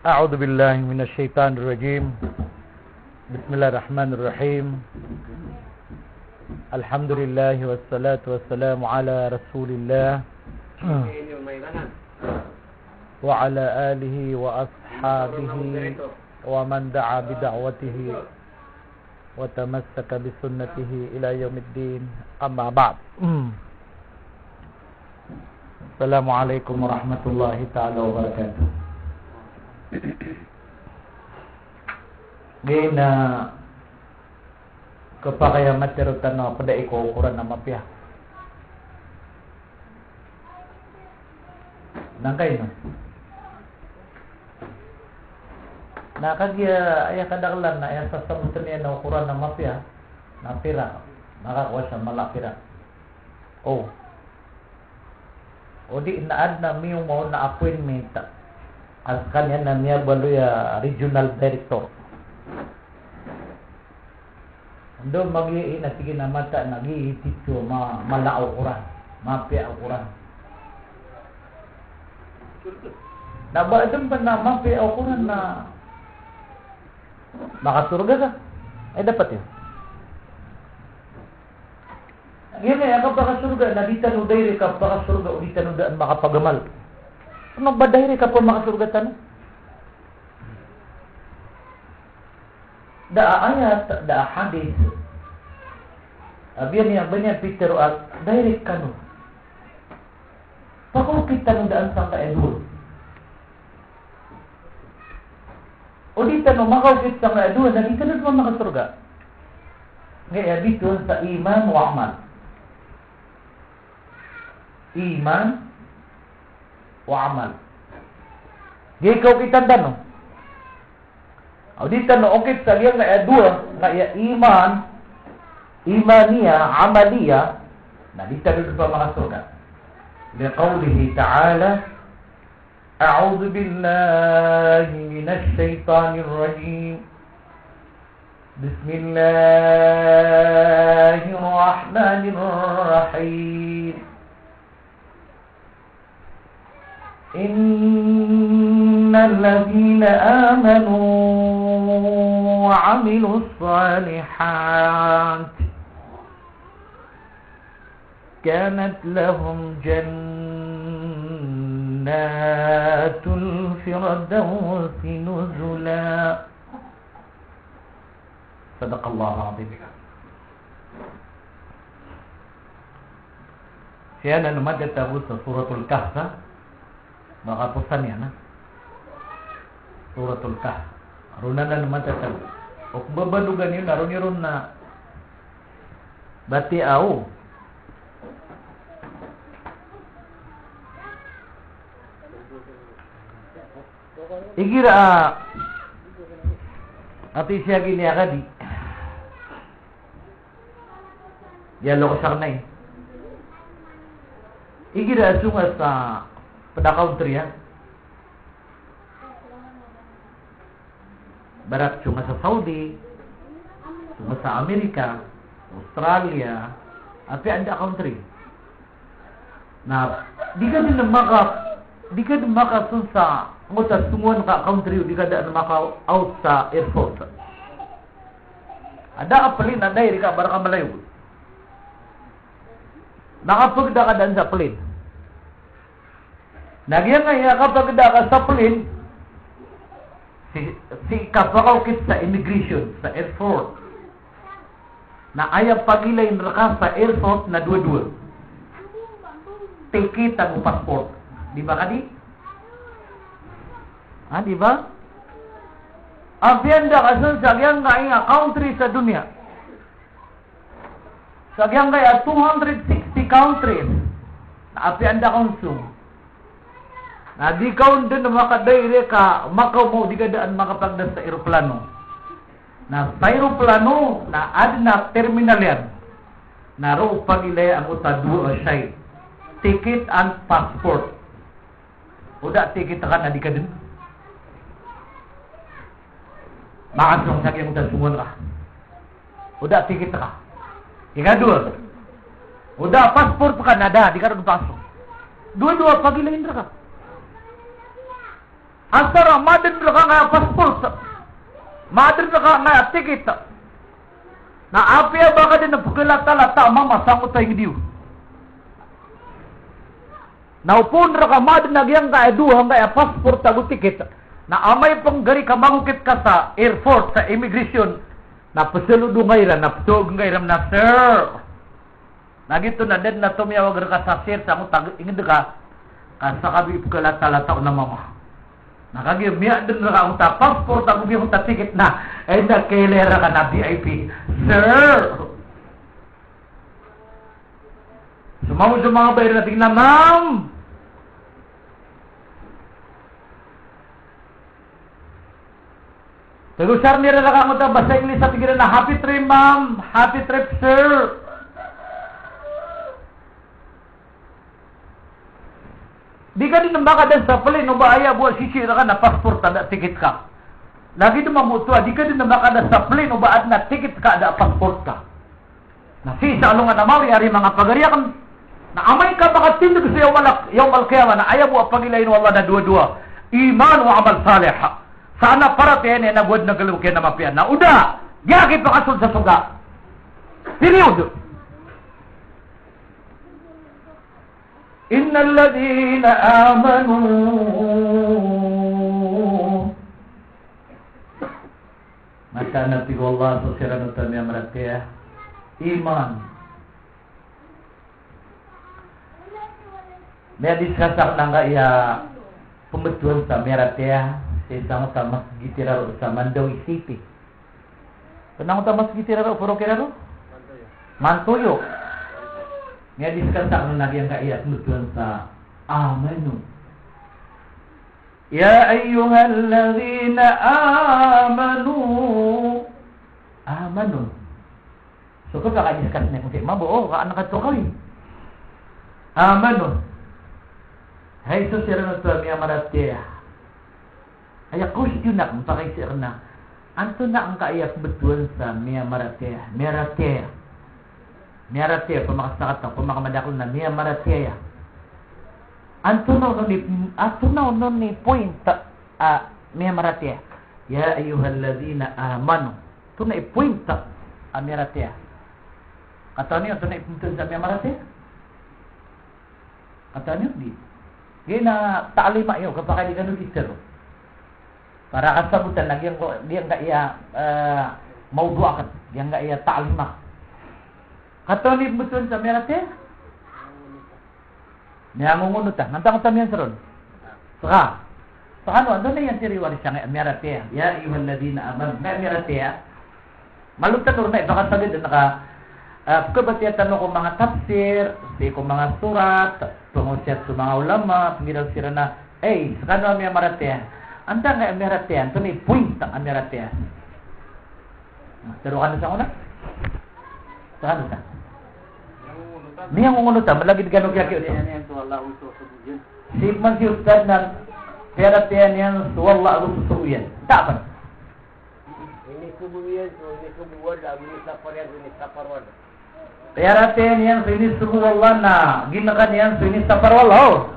A'udzu billahi minasyaitonir rajim. Bismillahirrahmanirrahim. Alhamdulillah wassalatu wassalamu ala Rasulillah wa ala alihi wa ashabihi wa man da'a bi da'watihi wa tamassaka bi sunnatihi ila yaumiddin. Amma ba'd. Assalamualaikum warahmatullahi taala wabarakatuh. Gina kapakaya materutan na pada iko ukuran na mapya. Nangkay no. Nakagya ay kadaklan na ay sasabutan niya na ukuran na mapya. Napira. Nakakuha siya malapira. O di inaad na miyong mo na appointment as kanya na niya baloya regional director. Ando magi na sige na mata nagihitito malao kuran, mapya kuran. Nabadam pa na mapya kuran na makasurga ka. Ay dapat yun. Ngayon ay kapakasurga na di tanuday rin kapakasurga o di tanudaan makapagamal. Ano ba dahil ka po makasurgatan? Da ayat, da hadis. Abiyan niya banyak Peter at dahil ka no. Pakul kita nudaan sang kaedul. O di tanong makawkit sang kaedul na di ka na makasurga. Ngayon dito sa iman wa amal. Iman wa amal. Di ikaw kitanda no. O di tanong okay sa liang na dua na iman, imaniya, amaliya na di tanong pa mga surga. Liqawlihi ta'ala A'udhu billahi minash shaitanir rajim. Bismillahirrahmanirrahim. Innal ladzina amanu wa 'amilus shalihat kanat lahum jannatul firdausi nuzula. Sadaqallahu azim. Siya na naman katapos sa suratul Kahf. Makapusan yan, ha? Suratul Kahf. Arunan na naman tatag. O kung babalugan yun, arun yun na bati au. Igira ati siya gini akadi. Yalo ko sarnay. Igira sunga sa pada country ya. Barat cuma sa Saudi, cuma sa Amerika, Australia, tapi ada country. Nah, di ka din maka sa ngutas tunguan ka country, di ka din maka out sa airport. Ada apelin, ada iri ka barang malayo. Nakapagda ka dan sa plane. Nagyan nga kapag ka sa plane, si kapakaukit sa immigration, sa airport, na ayaw pagilay ka sa airport na dua-dua. Ticket ang passport. Di ba kadi? Di ba? Abiyan da kasal sa gyang nga country sa dunia. Sa gyang nga 260 countries na abiyan da konsum. Na di kaun din na makadaire ka, makaw mo di ka daan makapagdas sa aeroplano. Na sa aeroplano, na ad na terminal yan. Naro pagilay ang utadu o siyay. Ticket and passport. Uda ticket ka na di ka din. Makasong sa kiyang tasungon ka. Uda ticket ka. Ikadua. Udah paspor kan ada di karun pasok. Dua-dua pagi lain mereka. Asara madin mereka ngaya paspor. Madin mereka ngaya tiket. Na api ya baka din napukilata-lata mama sangot tayo diyo. Naupun mereka madin nagyang kaya duha ngaya paspor tago tiket. Na amay panggari ka mangukit ka sa Air Force, sa immigration. Na pasaludo ngayran, na patuog ngayran na sir. Nagito na din na tumiyawag ka sa sir, sa mo ingin ka, sa kabi pagkalata-lata na mama. Nakagimiya din na ka, ta passport, ako biyong ta ticket na, ay nakailera ka na VIP. Sir! Sumamo sa mga bayan natin na, ma'am! Tagusar nila na ka, ta basa English sa tigil na, happy trip, ma'am! Happy trip, sir! Di ka din nambaka din sa plane, no ba aya buwan sisira ka na passport na ticket ka. Lagi din mamutua, di ka din nambaka din sa plane, no ba at na ticket ka da passport ka. Nasi sa alungan na mawari, ari mga pagariya kan, na amay ka baka tindig sa yung malkiyama na aya buwa pagilayin wala na dua-dua. Iman wa amal salih. Sana para tiyan na nagwad na galukyan na mapian. Na uda, yaki pa kasod sa suga. Period. Innal ladhina amanu mata nabi Allah sosiran utamanya mereka iman. Dia diskasak nangga ya pembetulan sa mereka sesama sama gitiraro sa Mandawi City. Kenang utama gitiraro puro kiraro? Mantoyo. Nga diskasak nung nagyang kaiyat nutuan sa amanu. Ya ayyuhalladzina amanu. Amanu. So kung kakadiskas na kung siya mabuo, kaanak at tukay. Amanu. Hay so sira nutuan niya maratya. Ay question na kung pakay sira na. Anto na ang kaiyat betuan sa miya maratya. Maratya. Miaratia, pamakasakat na, pamakamadakol na, niya maratia. Antunaw nun ni point, niya maratia. Ya ayuhalladina amanu. Ito na i-point, miratia. Kata niyo, ito na i-point sa niya maratia. Kata niyo, di. Yan na taalima yun, kapag di ganun itero. Para kasabutan, diyan ka iya mauduakat, diyan ka iya taalima. Kato ni betul sa merate? Niya ngungunut ta. Nantang ta miyan saron. Saka. Saka ano na yan siriwari siya nga merate. Ya ayyuhalladina amanu. Nga merate. Malugtan uro na baka sagad naka kabati tanong ko mga tafsir, ko mga surat, pangusiyat sa mga ulama, pangiraw sira na, saka ano ang merate. Anta nga merate. Ito ni point ang merate. Taro ka na sa una? Saka ano ta? Niya ngungunutan, malagid ganong yaki ito. Si man si Ustad na pera tiyan yan, wala ang susuyan. Dapat. Ini subuyan, ini subuwan, ini saparyan, ini saparwan. Pera tiyan yan, ini subuwan na ginakan yan, ini saparwal.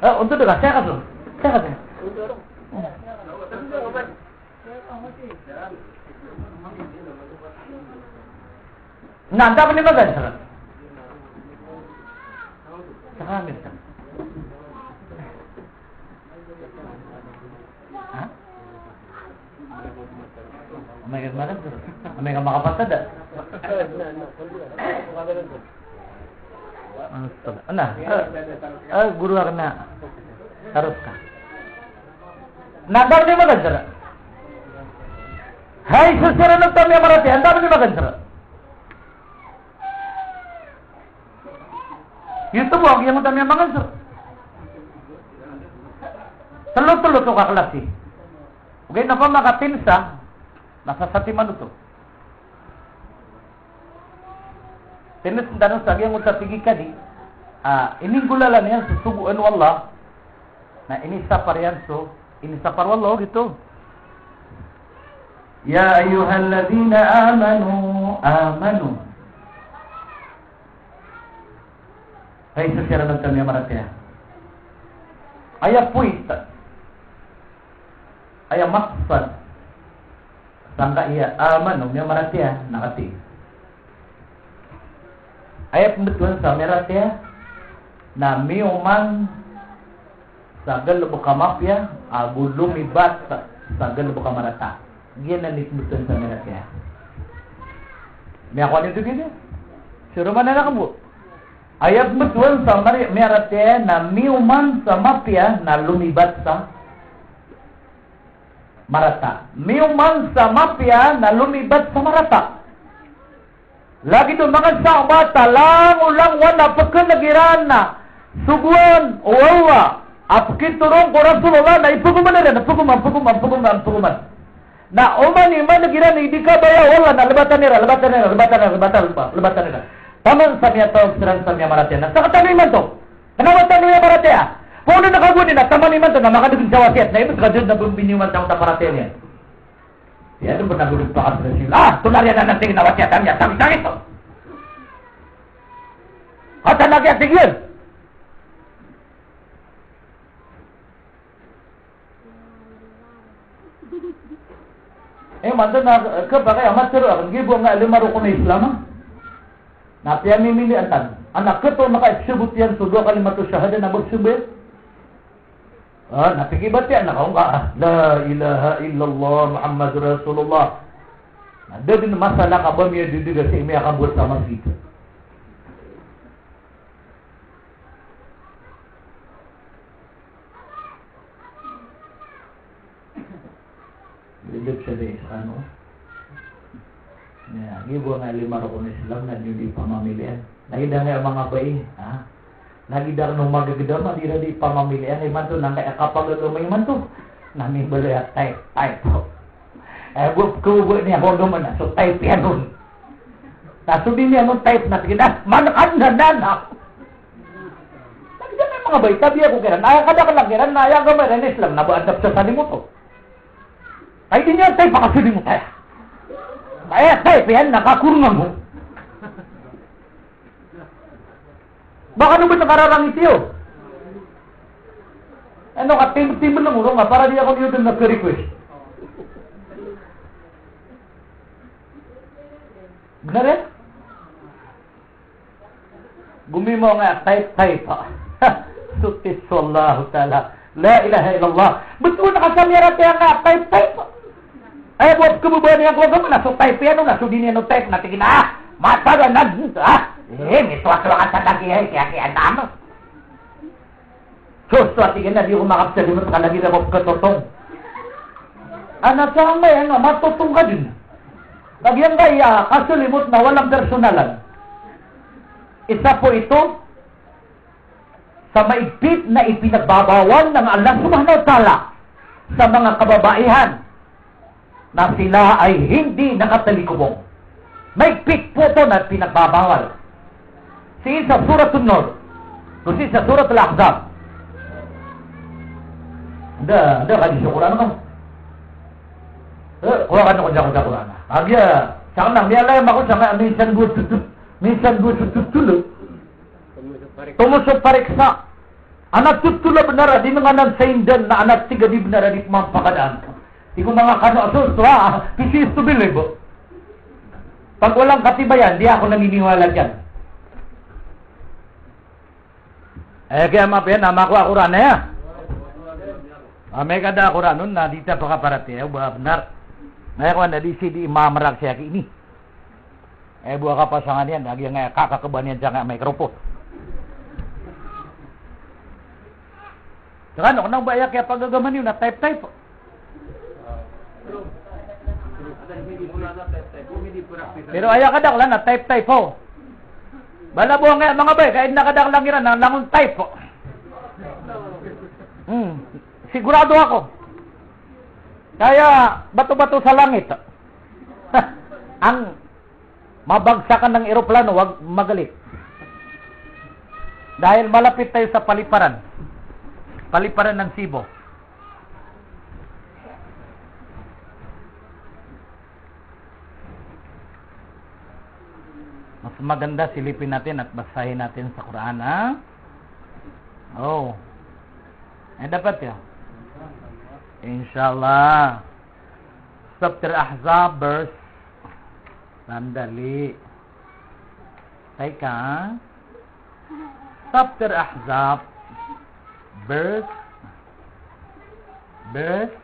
Untuk dekat, saya kasih. Saya kasih. Nah, dapat ni bagan salah. Sakamit ka. Ha? Amay ka makan to. Amay ka makapatad ah. Ano? Guru ka na. Tarot ka. Nandar ni magan sara. Hai susira ng tamya marati. Andar ni magan sara. Yung tubuak, yung utang yung mga sir. Talo-talo ito kaklasi. Okay, na pa makatinsa, nasasatiman ito. Tinis danong sabi ang utapigi ka di, iningulala niyan, susubuan wala, na inisapar yan, so, inisapar wala, gitu. Ya ayyuhalladhina amanu, amanu. Ay sasiraman kami maratya. Aya puit. Aya maksad. Sangka iya aman niya maratya nakati. Aya pembetulan sa maratya na miuman sagal buka mafia abu lumibat sagal buka marata. Gian na nitmutan sa maratya. May ako nito gini. Suro man na kamu. Ayat betul sa maratya na miuman sa mafia na lumibat sa marata. Miuman sa mafia na lumibat sa marata. Lagi doon mga sa bata, lang ulang wana pagkanagiran na suguan o wawa. Apkit turong ko Rasulullah na ipuguman na rin. Puguman. Na uman iman nagiran hindi ka baya wala na lebatan nira. Taman sa miya tawag serang sa miya maratya. Nagsakatabi man to. Kenapa tanu ya maratya? Puno na kagunin na taman iman to na makadugin sa wasiat. Na ibig kadun na bumbiniwan sa utak maratya niya. Ya itu pernah duduk pakat Rasulullah. Tular yan na nanti na wasiatan niya. Sangit-sangit to. Kata lagi at tigil. Mantan na kapag amat seru akan gibu nga 5 rukun Islam. Na piya mimili antan. Anak keto makaisubut yan sa 2 kalimat syahada na magsubit. Napikibat yan nakaunga. La ilaha illallah Muhammadur Rasulullah. Ada din masalah kabam ya duduk kasi imi akan buat sama gitu. Hidup sedih ano. Ya, gibo nga 5 rukun Islam na di pamamilian. Lagi dah nga mga bayi, lagi dah no magagedama dira di pamamilian iman to nang kaya kapag may iman to. Nami beli type. Buat ni ako naman so type yan nun. Nasudin niya nung type na tignan, manakan na nana. Lagi dah mga bayi, tabi ako kiran. Naya kada ka lang kiran, naya gamay rin Islam, nabaadap sa sali mo to. Ay di niya tayo pakasuli mo tayo. Kaya tayo yan, nakakurungan mo. Baka naman nakararang itiyo. Ano ka, tim-tim lang urong nga, para di ako niyo doon nagka-request. Benar ya? Gumimaw nga, type. Sutis wallahu ta'ala. La ilaha illallah. Betul nakasamyarat yang nga, type. Ay, buat kebubuhan yang keluarga na so type yan, na so din yan type na tingin mata na may tuwa-tuwa ka sa lagi kaya naman. So, tingin na di umakap sa limot ka lagi na ko katotong. Sama yan, matutong ka din. Lagyan kaya, kasulimot na walang personalan. Isa po ito, sa maigpit na ipinagbabawal ng Allah Subhanahu wa Ta'ala sa mga kababaihan na sila ay hindi nakatalikubong. Maigpit po ito na pinagbabawal. Sige sa Surat An-Nur, kasi sa Surat Al-Ahzab. Ada ka di sa Quran ka? Kuha ka na ko dyan sa Quran. Agya, saka na, may alayam ako saka minsan gue tutulog. Tumusok pariksa. Anak tutula benar di menganan seindan na anak tiga di benar di pemampakadaan. Iku mga kano-asos to pisis to believe. Pag walang katibayan, di ako naniniwala dyan. Kaya mapian, nama ko Quran na ya. May kada Quran nun na dita pakaparati. Benar. May ako na di si di imamarak siya ini. Buah kapasangan yan, lagi nga kakakaban yan dyan nga mikrofon. Saka ano, nang bayak kaya pagagaman yun na type. Pero ayaw kadaklan na type po. Bala buong nga mga bay, kahit nakadaklang iran, nang langon type po. Sigurado ako. Kaya bato-bato sa langit. Ang mabagsakan ng eroplano, wag magalit. Dahil malapit tayo sa paliparan. Paliparan ng Cebu. Mas maganda silipin natin at basahin natin sa Quran, ha? Oh. Dapat ya? Insyaallah. Chapter Ahzab verse. Sandali. Teka. Chapter Ahzab verse 59.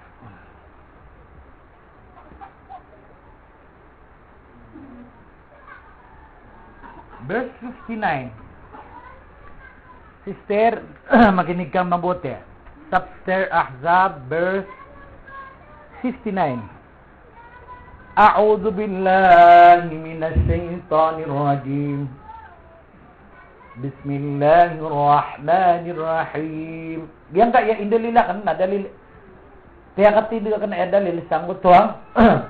Sister, makinig kang mabuti. Chapter Ahzab verse 59. A'udzu billahi minasy syaithanir rajim. Bismillahirrahmanirrahim. Yang kak ya indalila kan na dalil. Kaya katidig kan na dalil sanggot to ang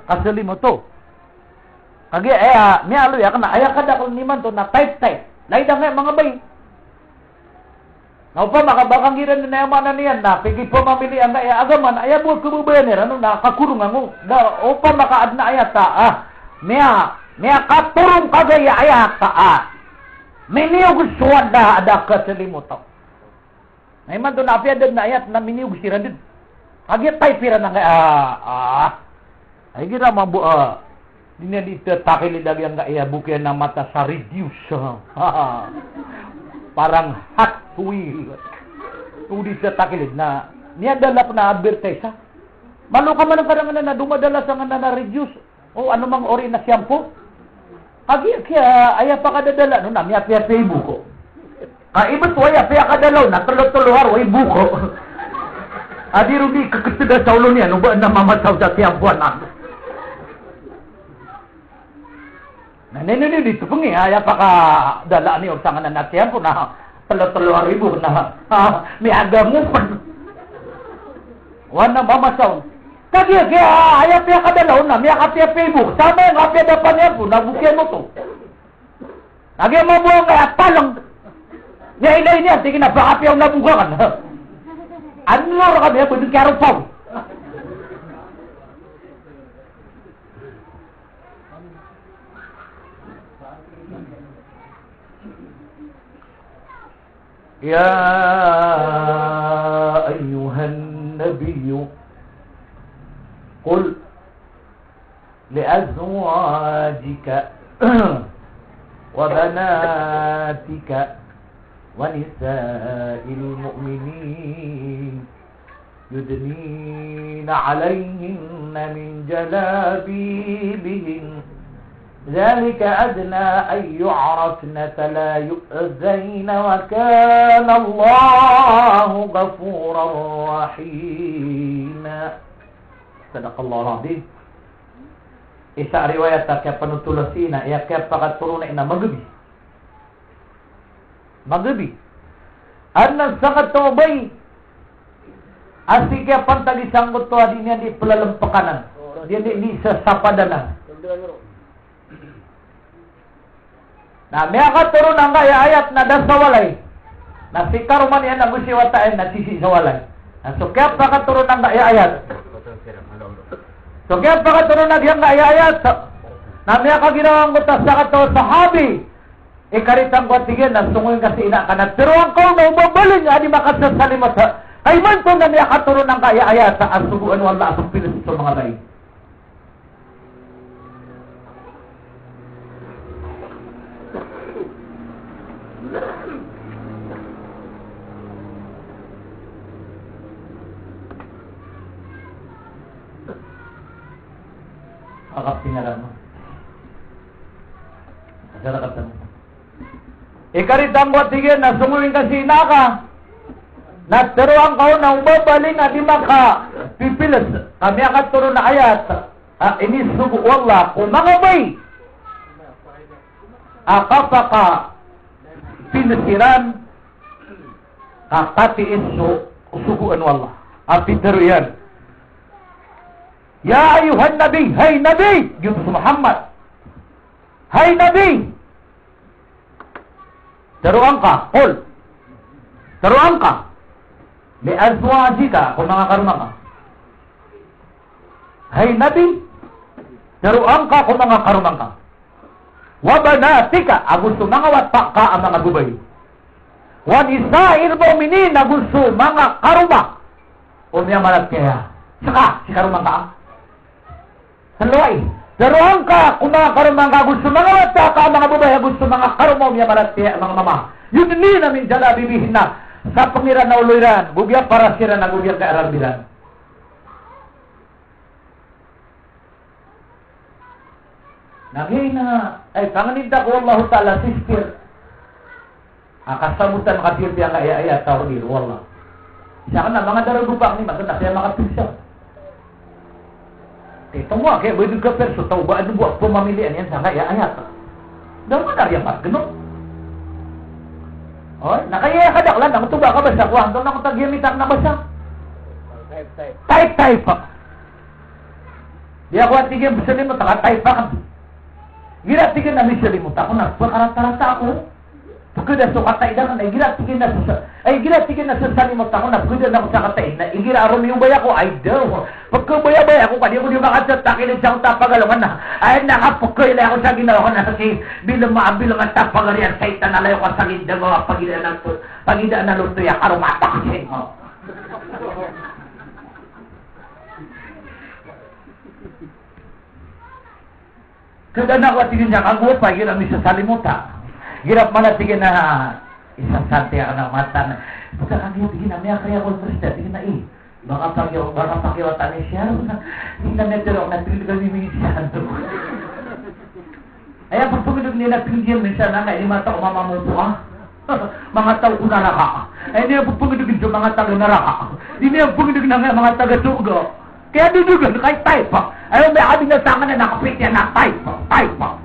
kasali mo to. Kagi mi alu ya kana aya kada kung niman to na type. Lain nga mga bay. Nga pa makabakang giran na mana niyan na pigi po mamili ang kaya agaman aya buat kububayan ano na kakurung ngo. Da opa makaad na aya ta Mia katurong kagaya aya ta Miniug suwada ada kasalimuto. Nay man to na apiad na ayat na miniug siradid. Kagi type pira na kaya ay gira mabu dinya dito takili dagi ang kaya bukyan na mata sa reduce. Parang hot wheel. Kung dito takili na niya dalap na advertise ha. Malo ka man ang karangan na dumadala sa nga na reduce o ano mang ori na shampoo. Kagi kaya aya pa kadadala no na miya piya buko. Ibet waya piya kadalaw na tulo-tuluhar way buko. Adi rudi kaketida sa ulo niya no ba na mamataw sa tiyabuan na. Nanene dito pungi aya pa ka dala ni og sangan na tiyan ko na tulo-tuluhar ribu na. Mi aga mo pa. Wana mamataw. Kagi kaya aya piya kadalaw na miya ka piya Facebook. Sama yung apya dapan niya po, nabukyan mo to. Kagi mabuang kaya talang. Niya inay niya, sige na, baka piya nabuka ka. Ano loro kami, pwede kaya rupaw. Ya ayyuhan nabiyyu قل لأزواجك وبناتك ونساء المؤمنين يدنين عليهن من جلابيبهن ذلك أدنى أن يعرفن فلا يؤذين وكان الله غفورا رحيما. Sadaqallahu alazim. Isa riwayat kaya panutulasina ya kaya pakaturuna ina magabi anna sakat tobay asika pantagi sanggot to adi niya di pelalampakanan dia di sasapadanan na miya ka turun ang kaya ayat na dasawalay na si karuman yan na gusiwatain na sisi sawalay na so kaya pakaturun ang kaya ayat so kaya pakaturun na diyang ayat na miya ka ginawang kutas sa kato sahabi ikaritang ko tigin na sungoy kasi ina ka na pero ang kau na umabalin adi makasasalimat ay man to na miya katurun ng kaya ayat sa asubuan wala asong pilis sa mga lain. Akap tinggalan mo. Asara kata mo. Ikaritang ko tigin na sumuling kasi ina ka. Na teruang kau na umabaling at di maka pipilas. Kami akan turun na ayat. Ini sugu wallah. Kung mga bay. Akapaka pinasiran. Kakati isu suguan wallah. Api teru yan. Ya ayuhan Nabi, hai Nabi, Yunus Muhammad. Hai Nabi. Teruang ka, qul. Teruang ka. Li azwajika, kung mga karunang ka. Hai Nabi. Teruang ka kung mga karunang ka. wa banatika agusto mga watak ka ang mga gubay. Wa nisa'il mu'minin agusto mga karuma. Umya malat kaya. Saka, si karumang ka. Saluay. Daruhan ka kung mga karumang ka gusto mga watak ka ang mga gubay agusto mga karuma umya malat kaya mga mama. Yun ni namin jala bibihin na sa pangiran na uluiran. Bugya para sira na bugya ka arambiran. Nagay na, ay panganinda ko Allah Ta'ala sister. Kasamutan makapirti ang kaya tao dito, wallah. Siya ka na, mga daragubak ni maganda kaya makapirsa. Ito mo, kaya pwede ka perso, tao ba ano buwak pumamilian yan sa kaya Daw mo na riyan mas, gano'n. O, nakaya ka daklan, ang tuba ka basa, kuha, doon ako tagyamitak na basa. Type pa. Di ako at tigyan, basalim mo, type pa ka. Giratigin na misalimutan ako na pagkarata ako. Pagkada sa kataidan na giratigin na sa salimutan ako na pagkada na sa kataidan na igiraron yung baya ko ay daw. Pagkabaya-baya ako kadi ko di makasatakin sa tapagalungan na ay nakapukay na ako sa ginawa ko na kasi bilang maabilang ang tapagarian sa itanalayo ko sa gindago pagidaan na lutoy akarumatak siya mo. Kada na ko tingin niya ang gupa, gira mi sa salimuta. Girap man tingin na isang sante ang mata. Pagka kanya tingin na miya kaya ko presida tingin na baka pakiwatan ni siya. Tingin na medyo na tingin ka ni siya. Ay pag pagdug nila tingin minsan na kay mata ko mamamuto ka. Mga tao ko naraka. Ay niya pagdug sa mga taga naraka. Di niya pagdug na mga taga sugo. Kaya dudugan, kahit type pa. Ayaw may kami na sa akin na nakapit yan na type pa.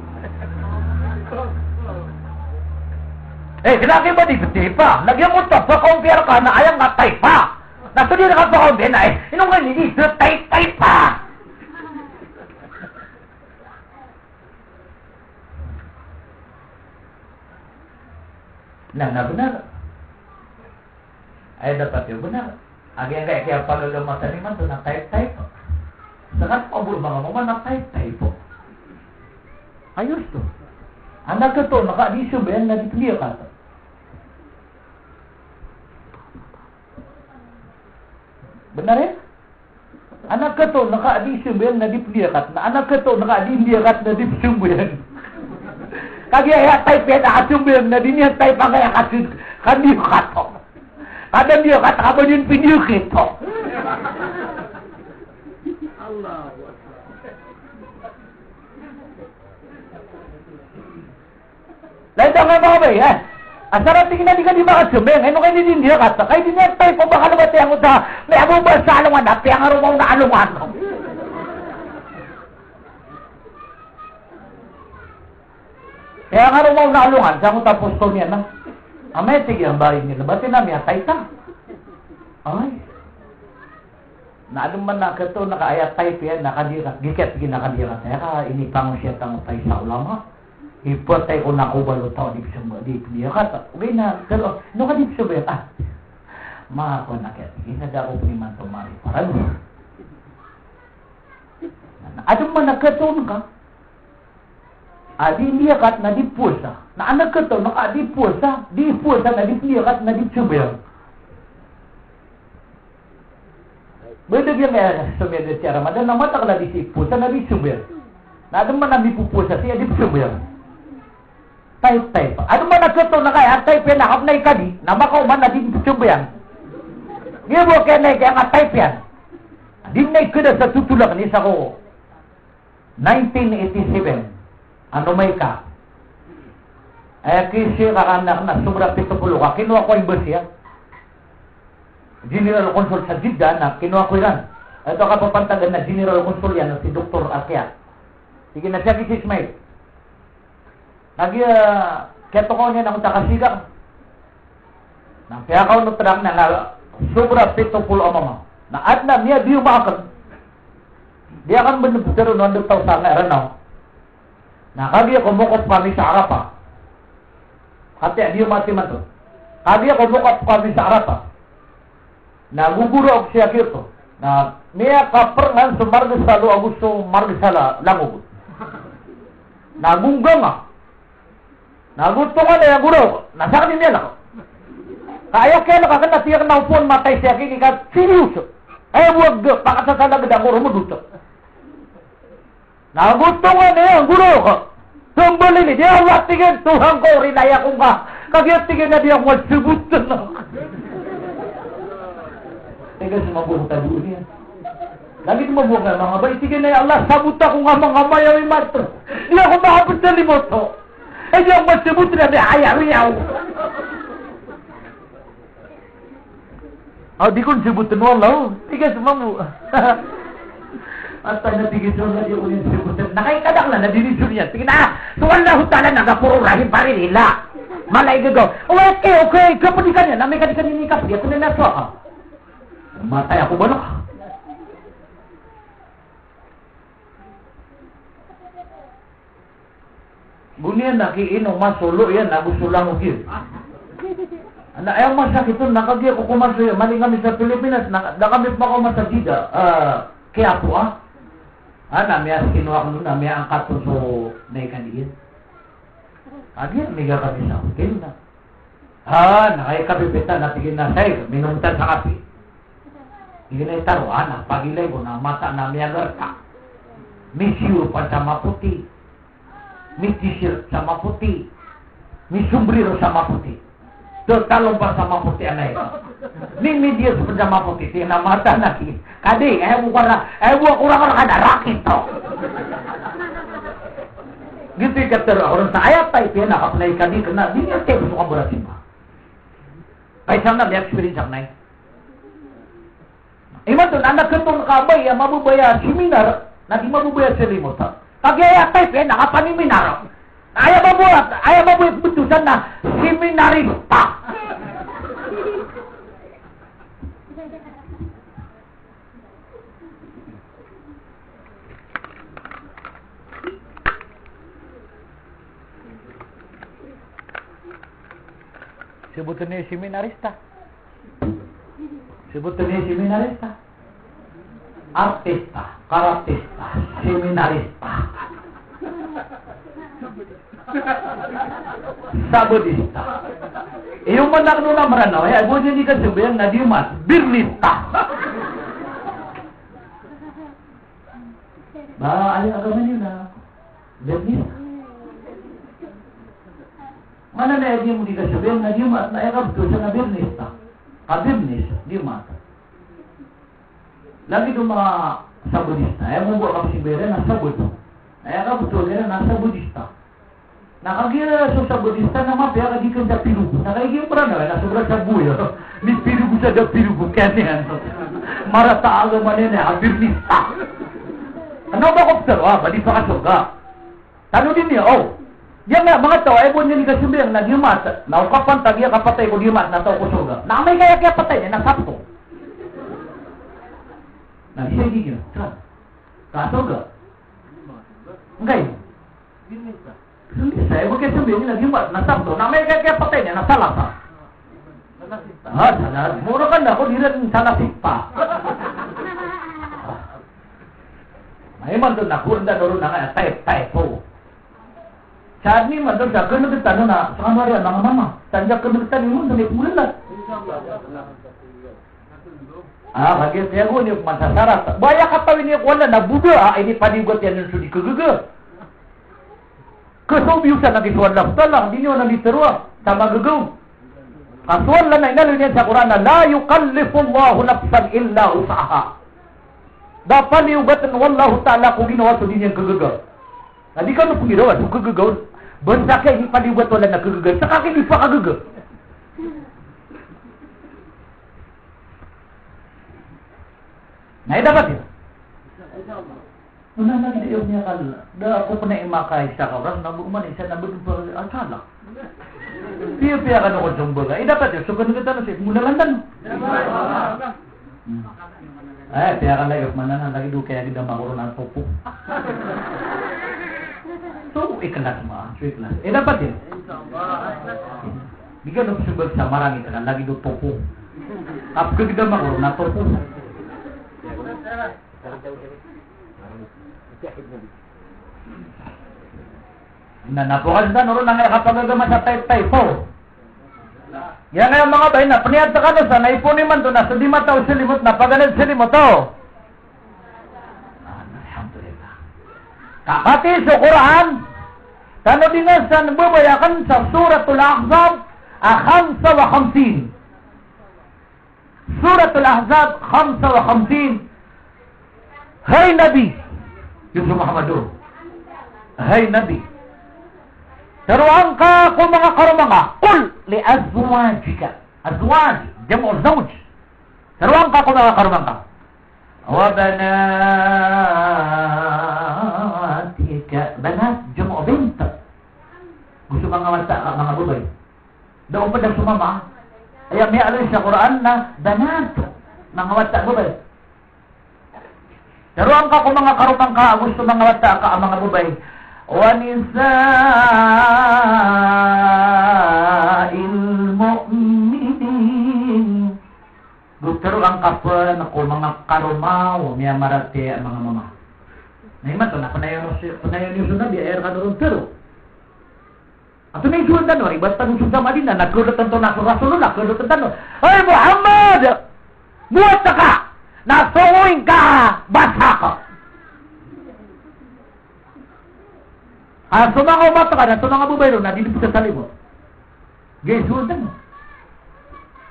Kinaki ba di pa? Lagyan mo top sa compare ka na ayang nga type pa. Nasunod na ka sa compare na inong nga nili, type pa. Benar. Ay dapat yun, benar. Agak kayak pagagawa sa liman doon ang type. Sangat pabul mga mama ng type po. Ayos to. Anak ka to, naka-adisyo ba yan? Nadipiliya ka to. Benar ya? Anak ka to, naka-adisyo ba yan? Nadipiliya ka to. Anak ka to, naka-adisyo ka to. Nadipiliya ba yan? Kaya type yan, nakasyo ba yan? Nadinihan type ang kaya kandiyo ka to. Kadang dia kata apa yun video kita. Allah. Lain tak apa ba ya? Asara tingin na di ka di makasumeng. Ano kayo din dia kata? Kayo din yan tayo kung baka naman tiyang uta. May abo ba sa alungan? Api ang arumaw na alungan. Kaya ang arumaw na alungan, saan ko tapos to niya na? Amay sige ang bahay nila. Ba't namin atay ka? Ay. Naadong man na kato, nakaayat type yan, nakadirat. Gikat, nakadirat. Kaya ka, inipang siya tang tay sa ulama. Ipatay ko na kubalo tao, di piya ka. Okay na, pero, no ka di piya ba? Mga ko na kaya, ginada ko ni man tumari. Parang, adong man na kato ka. Adi liyakat na di pusa. Na anak ka to, naka di pusa na di liyakat na di subayang. Beda dia nga sumeda siya Ramadan, na mata ka na di si pusa na di subayang. Na adong man na di pupusa siya di subayang. Type. Adong man na ka to, naka type yan, nakapnay ka di, na makaw man na di subayang. Ngayon mo kaya na kaya nga type yan. Di na ikada sa tutulak ni sa ko. 1987. Ano may ka? Kasi kakanak na sobra 70 ka. Kinuha ko yung bus yan. General Consul sa Jeddah na kinuha ko yan. Ito ka papantagan na General Consul yan si Dr. Akyat. Sige na siya si Ismail. Kaya ko niya na kung takasiga. Kaya ka unutrak na sobra 70 amama. Na at na niya di umakan. Dia akan benar-benar nandang tahu sana eranaw. Nah, kaya kumukot kami sa Arapa. Kaya dia mati man to. Kaya kumukot kami sa Arapa. Naguguro ako siya kito. Na niya kaperangan sa Margasalo Augusto Margasala Langog. Nagunggang Nagustuhan na yung guro. Nasa kanina lang. Kaya kaya nakakanda tiyak na upon matay siya kini ka seryoso. Wag pakasasalag ang guro mo dito. Nagustuhan na yung guro ko. Tumbali ni dia awat tingin Tuhan ko rinaya ko nga. Kagiyat tingin na dia wag subutan na. Teka sumabuta dulu niya. Lagi tumabuha nga mga bay. Tingin na Allah sabuta ko nga mga mayaw imarto. Di ako makapit sa limoto. Di ako masabut na di ayaw-ayaw. Di ko sebutan wala. Tingin sumabu. At na tigil na yung ulit sibutan. Nakikadak na nadinisyon niya. Tingin na, suwallahu ta'ala nagapuro rahim pa rin nila. Malay gagaw. Okay. Kapanikan niya. Namay kanikan ninikap. Di ako ninaso ka. Matay ako ba na? Bunyan nakiinom masulo yan. Nagusto lang ugil. Ayaw masakit ito. Nakagya ko kumaso yan. Mali kami sa Pilipinas. Nakamit pa ko masagida. Kaya po nami as kinuha ko nun, nami ang kato so naikaniin. Agyan, may kami sa hotel na. Nakayakapipita, natigin na sa'yo, minumtan sa kapi. Hindi na itaruan, pagilay ko na mata nami agar ka. May siyur pa sa maputi. May t-shirt sa maputi. May sombrero sa maputi. Talong pa sa maputi anay. Ni media sa maputi, tina mata na ki. Kadi, ewan ko na kada rakit to. Gitu ka tero orang sa ayat tay pia nakaplay kadi kena di niya tayo gusto ka berasin ba. Ay sana may experience ang nay. Iman to anak ketong kabay mabubaya seminar, nadi mabubaya sa limota. Kagi ayat tay pia nakapaniminar. Ayaw mabuhat betusan na seminarista. Sebutan niya seminarista. Artista, karatista, seminarista. Sabodista. Yung manak nung namaranaw, ako niya di ka sabihan na diumat, birnista. Ano agama niyo na? Birnista. Mana na dia mo di ka sabihan na diumat, na ekabto siya na birnista. Kabirnis, diumat. Lagi doon mga sabodista, mo buwa ka sibihan na sabod. Ekabto nila na sabodista. Nakagira sa Budista na mapya kadi kan sa pirugo. Nakaigi pra na sobra sa buyo. Ni pirugo sa pirugo kanyan. Marata agama nila abirnista. Ano ba observa? Badi pa kasoga. Tano din niya, yan nga, mga tao, ay buwan niya ni Kasumbi ang nagyumat. Naukapan, tagiya kapatay ko diumat na tao ko soga. Na may kaya patay niya, nasapto. Nagisay di kina. Saan? Kasoga. Ngay. Hindi saya bukan sabihin lagi buat nasab to. Namanya kaya patay niya nasalah pa. Salah. Mura kan ako di rin salah sipa. Ay man doon ako rin doon na type po. Saat ni man doon sa kano kita na sa kamara ng mama. Tanja kano kita ni mo dali pulan. Bagay saya ko ni masasarat. Baya katawin niya wala na buga. Ini padigot yan yung sudi kagaga. Kesubiusan lagi tuan lang, di nyo naliteruah, sama gegau. Kasuan lang na inalun sa Quran na, la yukallifullahu nafsan illa usaha. Dapat niubatan wallahu ta'ala kung ginawa sa din yung kagagaw. Di ka na pong ginawa, sa kagagaw, basta kayo hindi paliwat wala na kagagaw, sa kakin di pa kagagaw. Dapat yun. Una lagi dia punya kala. Dah aku pernah makai sa orang na buman isa na budin pa asala. Piya ka no jumbo ka. Dapat yun sukan kita na si mula landan. Piya ka lagi mana na lagi do kaya kita makuron ang popo. So ikhlas ma, ikhlas. Dapat yun. Bigyan ng subag sa marami ka lagi do popo. Kapag kita makuron na popo. Napukan sa nuro na nga kapagagama sa typo. Yan nga yung mga bay na paniyat sa kano sa naipuni man to na sa di mataw silimot na paganad silimot to. Alhamdulillah. Kapati sa Quran, kano din nga sa nababayakan sa Suratul Ahzab, 55. Suratul Ahzab, 55. Hai Nabi, Yusuf Muhammadun. Hai Nabi. Taruan ka kung mga karumanga, qul li azwajika. Azwaj, jam'u zawj. Taruan ka kung mga karumanga. Wa banatika, banat, jam'u bint. Gusto mga mga bubay. Doon pa daw sumama. Ay may alin sa Quran na banat, mga wata bubay. Taruan ka kung mga karumanga, gusto mga wata ka mga bubay. Wanisa'il mu'minin. Gusto ang kapan ako mga karumaw, may marate ang mga mama. Naiman to, panayon yung sunod, air ka doon pero. Ato na yung sunod ano, iba't tanong sunod sa Madina, nagkulotan to na Rasulullah, nagkulotan tanong, Ay Muhammad! Buhat na ka! Nasuwing ka! Basa ka! Sumangaw mata ka na, sumangaw bubay ron, nadilip sa salimot. Gaya, sumundan mo.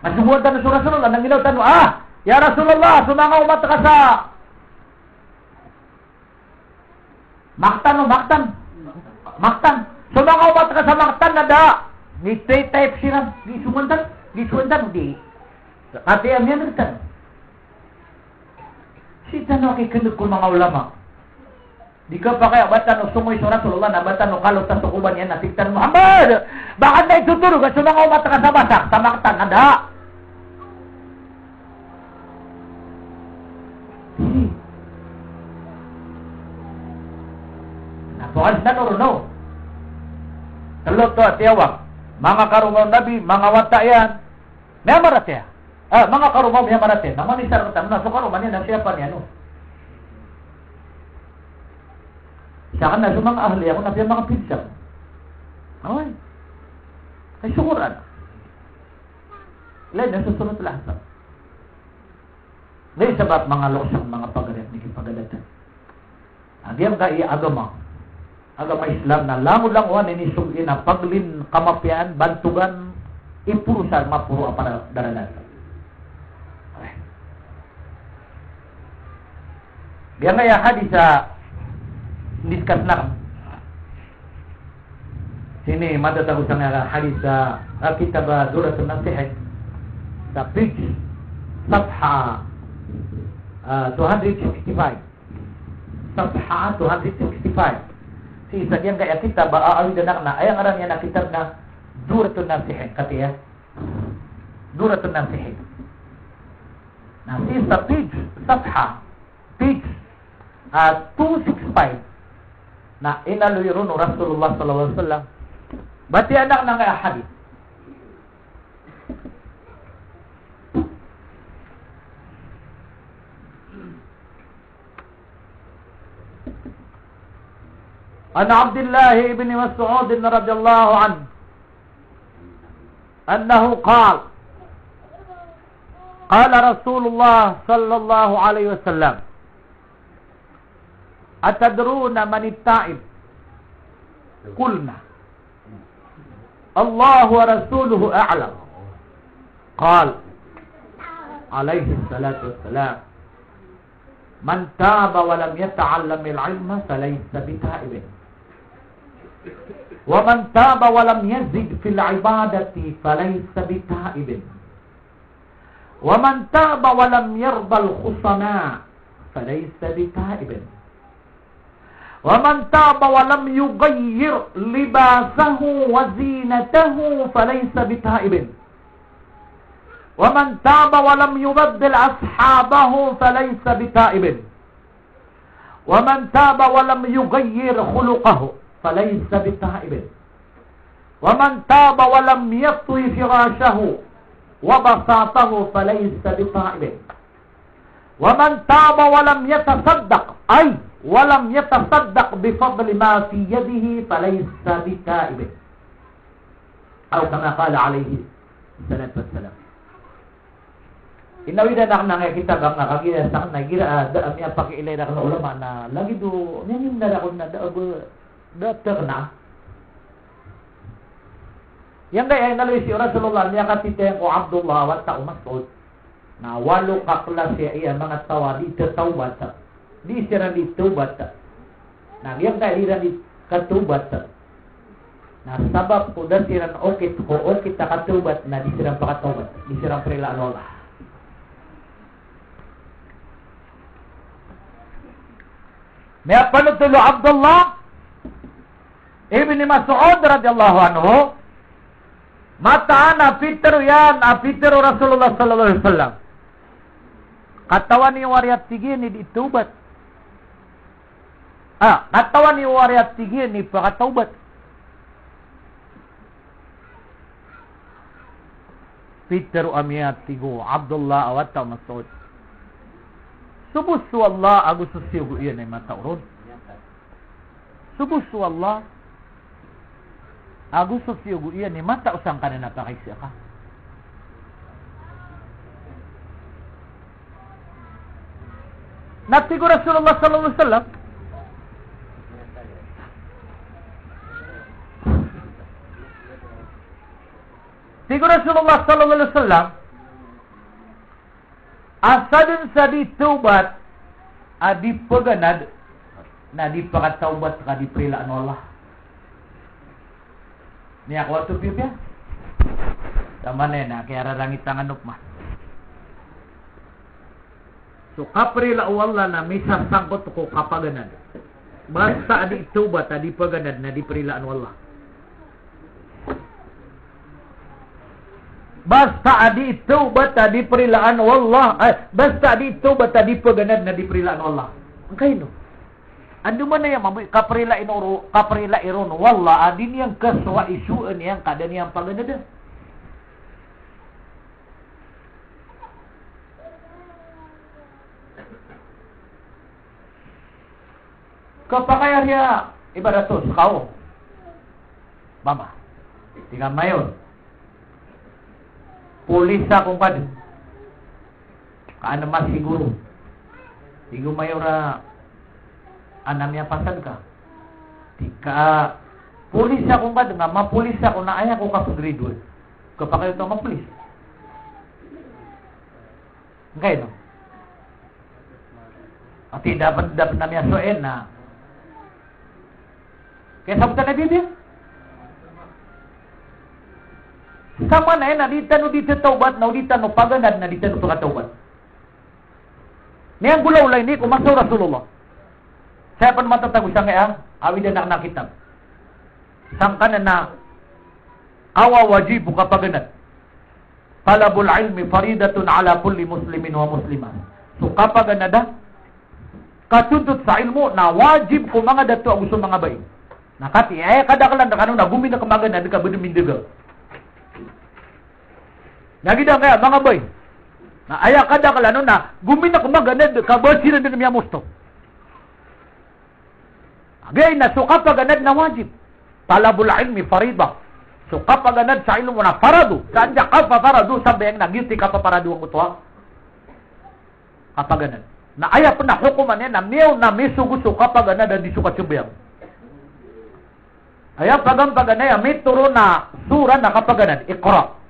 Masumudan na sa Rasulullah, nang ginawtan mo, Ya Rasulullah, sumangaw mata ka sa Maktan o, Maktan. Sumangaw mata ka sa Maktan na da. Ni type siya, di sumundan, di. Ate ang yan rin. Si tanong kikinig ko mga ulama. Di ka pa kaya batan o sumoy sa Rasulullah na batan o kalot sa sukuban yan nasiktan Muhammad! Bakit na itutulog at sumangaw mata ka sa basak, sa Maktan, ada? Napukas na no. Kalot to at tiyawag. Mga karungaw nabi, mga wata yan. May amarat yan. Mga karungaw may amarat yan. Naman isar ka na, so karuman yan, nasiyapan yan, no? Sa akin na, sa mga ahli ako, nabiyan mga pinsang. Okay. Ay, sukuran. Lain na susunod lahat. Lain sabat mga loksang mga pagalit, naging Agam ka agama. Agama Islam na lamod lang uwan inisugin na paglin kamapian, bantugan, ipurusan, mapuro para daralan. Okay. Diyan nga ya hadis sa discuss na sini matatapos ang hadis sa kitab Duratun Nasihah sa page Safha 265 Safha 265 si isa diyan kaya kitab aawi danak na ay ang aram niya na kitab na Duratun Nasihah katiya Duratun Nasihah na si sa page Safha page 265 na inaluyo Rasulullah sallallahu alaihi wasallam. Bati anak ng hadis. An Abdullah ibn Mas'ud radhiyallahu anhu annahu qala qala Rasulullah sallallahu alaihi wasallam Atadruna manit ta'ib? Qulna Allah wa rasuluhu a'lam. Qal alayhi salatu wassalam Man taba wa lam yata'allam al-'ilma falaysa bita'ibin wa man taba wa lam yazid fil 'ibadati falaysa bita'ibin wa man taba wa lam yarda al-khusana falaysa bita'ibin وَمَنْ تَابَ وَلَمْ يُغَيِّرْ لِبَاسَهُ وَزِينَتَهُ فَلَيْسَ بِتَائِبٍ وَمَنْ تَابَ وَلَمْ يُبَدِّلْ أَصْحَابَهُ فَلَيْسَ بِتَائِبٍ وَمَنْ تَابَ وَلَمْ يُغَيِّرْ خُلُقَهُ فَلَيْسَ بِتَائِبٍ وَمَنْ تَابَ وَلَمْ يَطْوِ فِرَاشَهُ وَبَسَاطَهُ فَلَيْسَ بِتَائِبٍ وَمَنْ تَابَ وَلَمْ يَتَصَدَّقْ أي walam yatasaddaq bifadli ma fi yadihi falaysa bitaib. Atau kama qala alaihi salatu wassalam. Inawida na kita bang nakakita sa nagira ada amya pakiilay na ulama na lagi do nyanin na ako na dokter na. Yang kaya nalay si Rasulullah niya katiteng ko Abdullah wa ta Mas'ud na walo ka klase iya mga tawadi tatawbat. Di sira di tawbat. Na yang kaya di katubat. Na sabab ko dasiran okit ko okit ta katubat na di sira pakatawbat. Di sira prela Allah. May panutulo Abdullah ibn Mas'ud radhiyallahu anhu mataan Peter yan Peter Rasulullah sallallahu alaihi wasallam katawan ni wariat tigin ni ditubat katawan ni wariat tigin ni pakataubat Peter amiyat tigo Abdullah awat Mas'ud Subus wallah agus susiyo iyan ay matauron. Subus wallah agus susiyo iyan ay matausang ka na napakaisya ka. Natigo Rasulullah sallallahu alaihi wasallam Tigo Rasulullah sallallahu alaihi wasallam asadun sa di taubat adi paganad na di pakataubat ka di prilaan Allah. Niya ko to piya. Tama na kaya rarangit ang anok ma. So kaprila Allah na misa sangkot ko kapaganad. Basta adi taubat adi paganad na di prilaan Allah. Basta adi taubat adi perilaan wallah basta adi taubat adi paganad na di perilaan Allah. Ang kayo no. Ando man na yang kaprila iron wallah adi niyang kaswa isuan niyang kada niyang paganad. Kapakaya niya ibarat to kau. Mama. Tinggal mayon. Pulis akong pad. Kaana mas siguro. Siguro mayora anam niya pasad ka. Tika pulis akong pad nga mapulis ako na aya ko ka grade 1. Kapag ito mapulis. Okay no. At dapat na niya soen na. Kaya sabutan na Biblia. Sama na na dita no dita taubat na dita no paganad na dita no pakataubat. Niyang gulaw lay ni kumasaw Rasulullah. Saya pan matatag usang kaya awid na kitab. Sangkan na awa wajib ka paganad. Talabul ilmi faridatun ala kulli muslimin wa muslimah. So kapag anada katuntut sa ilmu na wajib ko mga dato ang gusto mga bay. Nakati kada kalan na kanang nagumi na kamaganad ka bedumindaga. Nagida kaya mga boy. Na aya kada kalano na gumina kumaganad ka basiran din miya musto. Agay na suka paganad na wajib. Talabul ilmi farida. Suka paganad sa ilmu na faradu. Kanya ka pa faradu sabayang nagiti ka pa faradu ang utwa. Kapaganad. Na aya pa na hukuman niya na miyaw na misugo suka paganad ang disuka subayang. Aya pagam paganay may turo na sura na kapaganad. Iqra.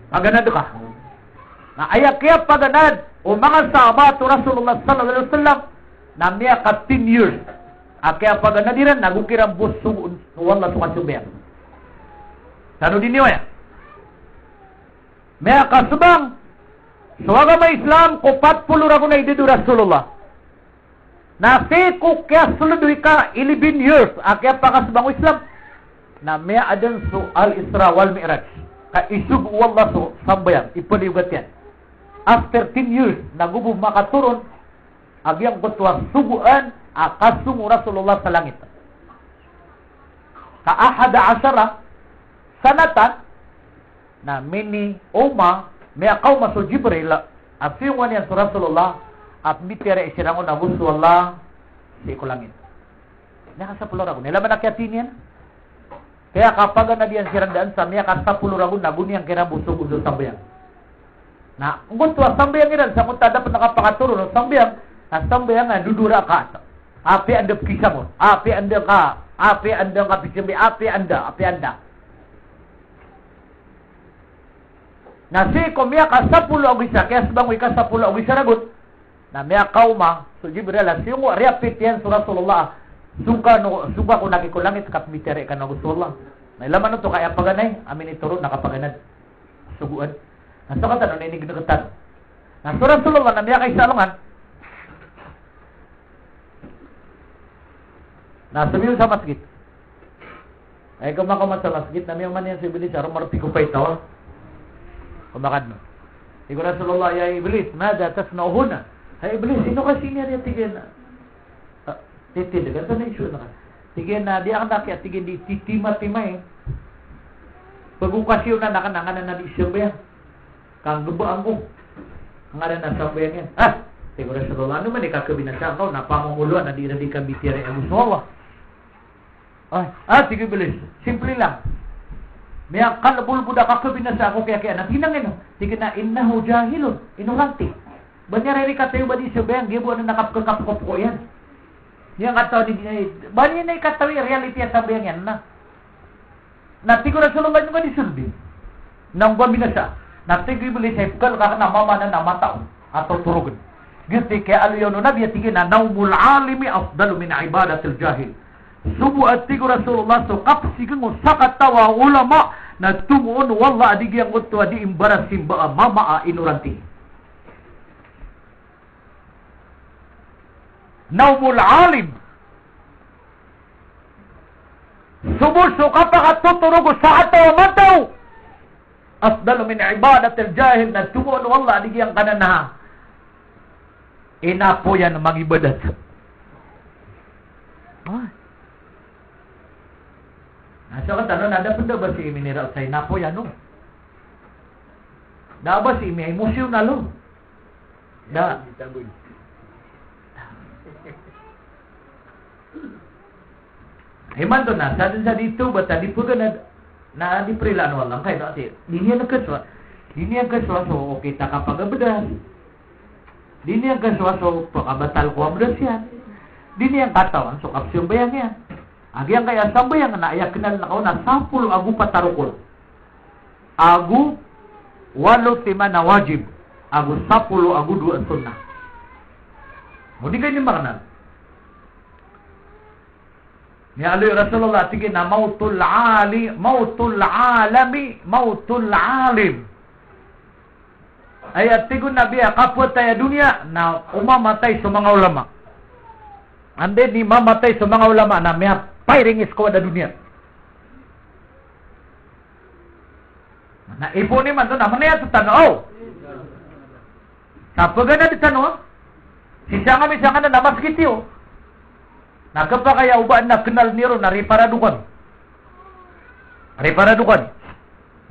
Paganad ka. Na aya kaya paganad o mga sahabat Rasulullah sallallahu alaihi wasallam na miya ka 10 years. Kaya paganad diran nagukirang buso wala suka subaya. Tano din niyo ya. Miya ka subang suwaga may Islam ko 40 ra ko na ididu Rasulullah. Na ko kaya suludoy ka 11 years. Kaya pakasubang Islam na miya adan su al-Isra wal Mi'raj. Ka isug wallah so sambayan ipaliugat yan. After 10 years nagubo makaturon agyang kutwa suguan akasungo Rasulullah sa langit. Ka 11 sanatan na mini uma may kauma so Jibril afiwan yan sa Rasulullah at mitire isirangon na gusto Allah si ikulangin. Nakasapul ragun. Nilaman nakyatin yan. Kaya kapag na diyan sirandaan sa miya kasapul ragun na guni ang kira busog-busog sambayang. Na, ngunto sambayang iran sa kung dapat nakapakaturo no sambayang, sambayang nga dudura ka. Api anda kisah mo. Api anda ka pisimbi, api anda. Na si ko miya kasapul agisa, kaya sabang wika sapul agisa ragun. Na miya kauma, so Jibril yung riapit yan sa Rasulullah. Suka ko nakikulangit kapmitere ka na gusto Allah. Nailaman ito kaya paganay, amin ituro nakapaganad. Suguan. Nasa kata, nainig na katan. Nasa Rasulullah na miya kay salungan. Nasa miyo sa masjid. Ay kumakaman sa masjid, na miya man yan sa Iblis, arong marti ko pa ito. Kumakad mo. Iko Rasulullah, ya Iblis, mada tasnauhuna. Ay Iblis, sino kasi niya niya tigil na? Titi, ganito na isu na. Tigil na, di ang nakiat, tigil di titima-timay. Pag-ukasyon na nakanangan na isyong ba yan? Kang gubaan ko. Ang nga na sa bayan yan. Siguro sa Rasulullah, ano man ikakabinasya ko, napamunguluan na di ka bitira ang gusto Allah. Sige bilis. Simple lang. May kalabul buda kakabinasya ko kaya anak hinangin. Tigil na, innahu jahilun. Inulanti. Banyara rin katayo ba di siya bayan? Gibo na nakapkakapkop ko yan. Yang kata ni bani na ikatawi reality at sabayang yan na. Natigo Rasulullah yung disulbi. Nang binasa. Natigo ibuli sa ipkal ka na mama na namatao atau turugan. Giti kaya aliyon na biya tigin na naumul alimi afdalu min ibadatil jahil. Subu at tigo Rasulullah so kapsigang sakatawa ulama na tumuon wala adigiyang utwa di imbaras simba mama inuranti. Naumul alim. Sumuso kapag tuturugo sa ataw mataw. Afdalu min ibadatil jahil na tumuon wala adigiyang kananaha. Inapo yan mag-ibadat. Nasa ka tanong, nada pa ba si Iminira sa inapo yan no? Da ba si Imi ay museo na lo? Da. Himan to na, sa dito ba tadi po na di prilan walang kayo ati. Dini ang kaswa so okay ta kapag abedas. Dini ang kaswa so pakabatal ko abedas yan. Dini ang katawan so kapsyon bayang yan. Agi ang kaya sambayang na ayak kinal na kao na 10 agu patarukol. Agu 8 na wajib. Agu 10 agu 2 sunnah. Mudi kayo ni makanal. Ni Ali Rasulullah tigin na mautul alami, mautul alim. Ayat tigun Nabi kapwa tayo dunia na umamatay sa mga ulama. Ande ni mamatay sa mga ulama na may firing is ko da dunia. Na ipo ni man to na manaya sa tanaw. Sa pagana di tanaw, sisanga na namaskiti oh. Nagkapa kaya ubaan na kenal niro na reparadukan.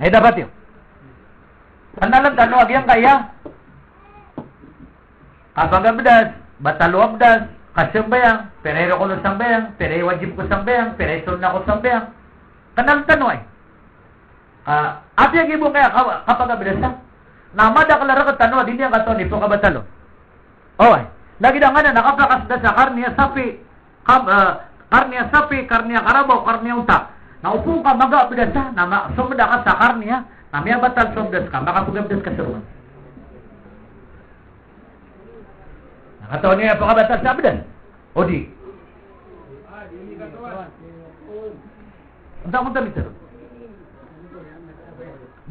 Ay dapat yun. Sanalan tanong agyang kaya. Kapag abdas, batalo abdas, kasambayang, perero ko ng sambayang, perey wajib ko sambayang, perey sunna ko sambayang. Kanal tanong ay. Ati ang ibo kaya kapag abdas na. Namada kalara ka tanong, hindi ang katon, ito ka batalo. Oh ay. Lagi na nga na nakaplakas na sa karniya sapi. Karniya sapi, karniya karabaw, karniya unta. Naupo ka mag-abdas ka, sumda ka sa karniya, namaya batal sumdas ka, makapagabdas ka sa ruman. Nakataon niya pagkabatal sa abdas. O di? Unta mo talit sir.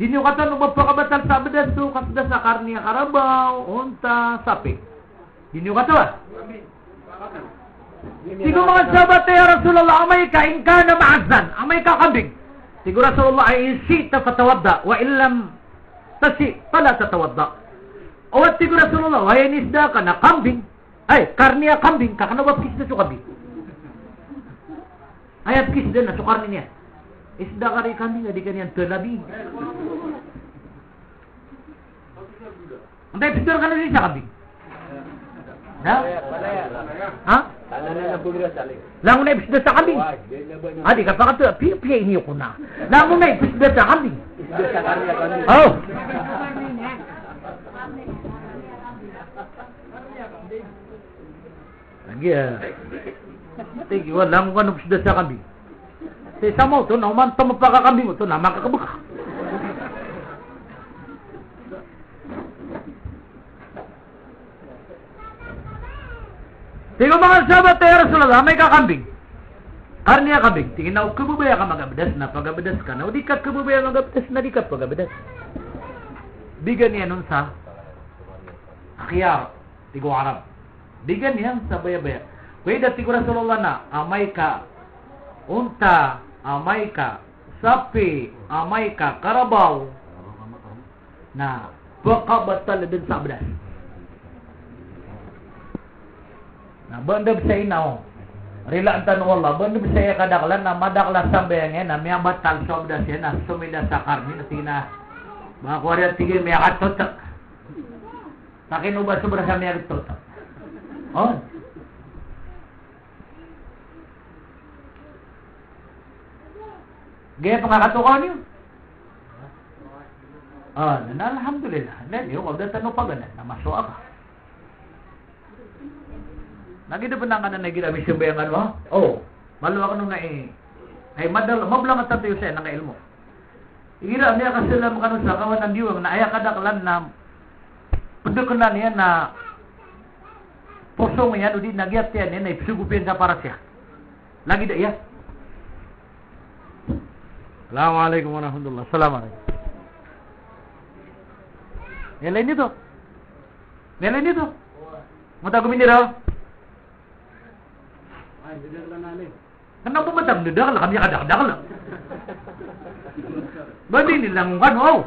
Di niyo kataon magpakabatal sa abdas, so kasda sa karniya karabaw, unta, sapi. Di niyo kataon? Siguro mga sahabat ya Rasulullah, amay ka na maazan, amay ka kambing. Siguro Rasulullah ay isi tatawadda, wa illam tasi, pala tatawadda. O at siguro Rasulullah, ay nisda ka na kambing, ay karniya kambing, kakanawab kis na kambing. Ay at kis din na karni niya. Isda ka rin kambing, di kanyan talabi. Antay, pistor ka na rin sa kambing. Ha? Padaya. Ha? Tanan na pugiro saling. Lango na ipisda sa kambing. Di ka pa ka piya ini ko na. Lango na ipisda sa kambing. Sa karya kami. Oh. Lagi ya. Tigi walang ko ano ipisda sa kambing. Sa samo to na man tamo pa ka kambing to na makakabuka. Tingnan mga sahabat ya Rasulullah, may kakambing. Karniya kambing. Tingin na, kabubaya ka magabedas na, pagabedas ka na. O di ka kabubaya magabedas na, di ka pagabedas. Bigan niya nun sa Akhyar, tigo Arab. Bigan niya sa baya-baya. Pwede tigo Rasulullah na, amay ka, unta, amay ka, sapi, amay ka, karabaw, na, pagkabatal din sa bedas. Nah, benda besar inau. Rila antan wallah, benda besar kadaklan na madakla sambayangnya na miya batal sobda siya na sumida sa karni na tina. Mga kuwarya tigil miya katutak. Takin ubah sobra sa miya katutak. Oh. Gaya pangakatukaw niyo. Ah, alhamdulillah. Nandiyo, wag na tanong pa ganan na masuwa ka. Lagi na panangan na naging kami simbayangan mo? Oh, maluwa ka nung na ay mablang at tatayo sa'yo ng ilmo. Igira, niya kasi lang ka sa kawan ng diwang na ayak kadaklan na pagdakunan niya na puso mo yan, o di nagyat yan, na ipsugupin sa para siya. Lagi na iya. Assalamualaikum warahmatullahi wabarakatuh. Assalamualaikum. Nilay nito. Nilay nito. Mata guminira. Ay, dedar lang namin. Kenapa matang dedar lah? Kami kadak-kadak lah. Ba di nilang ano?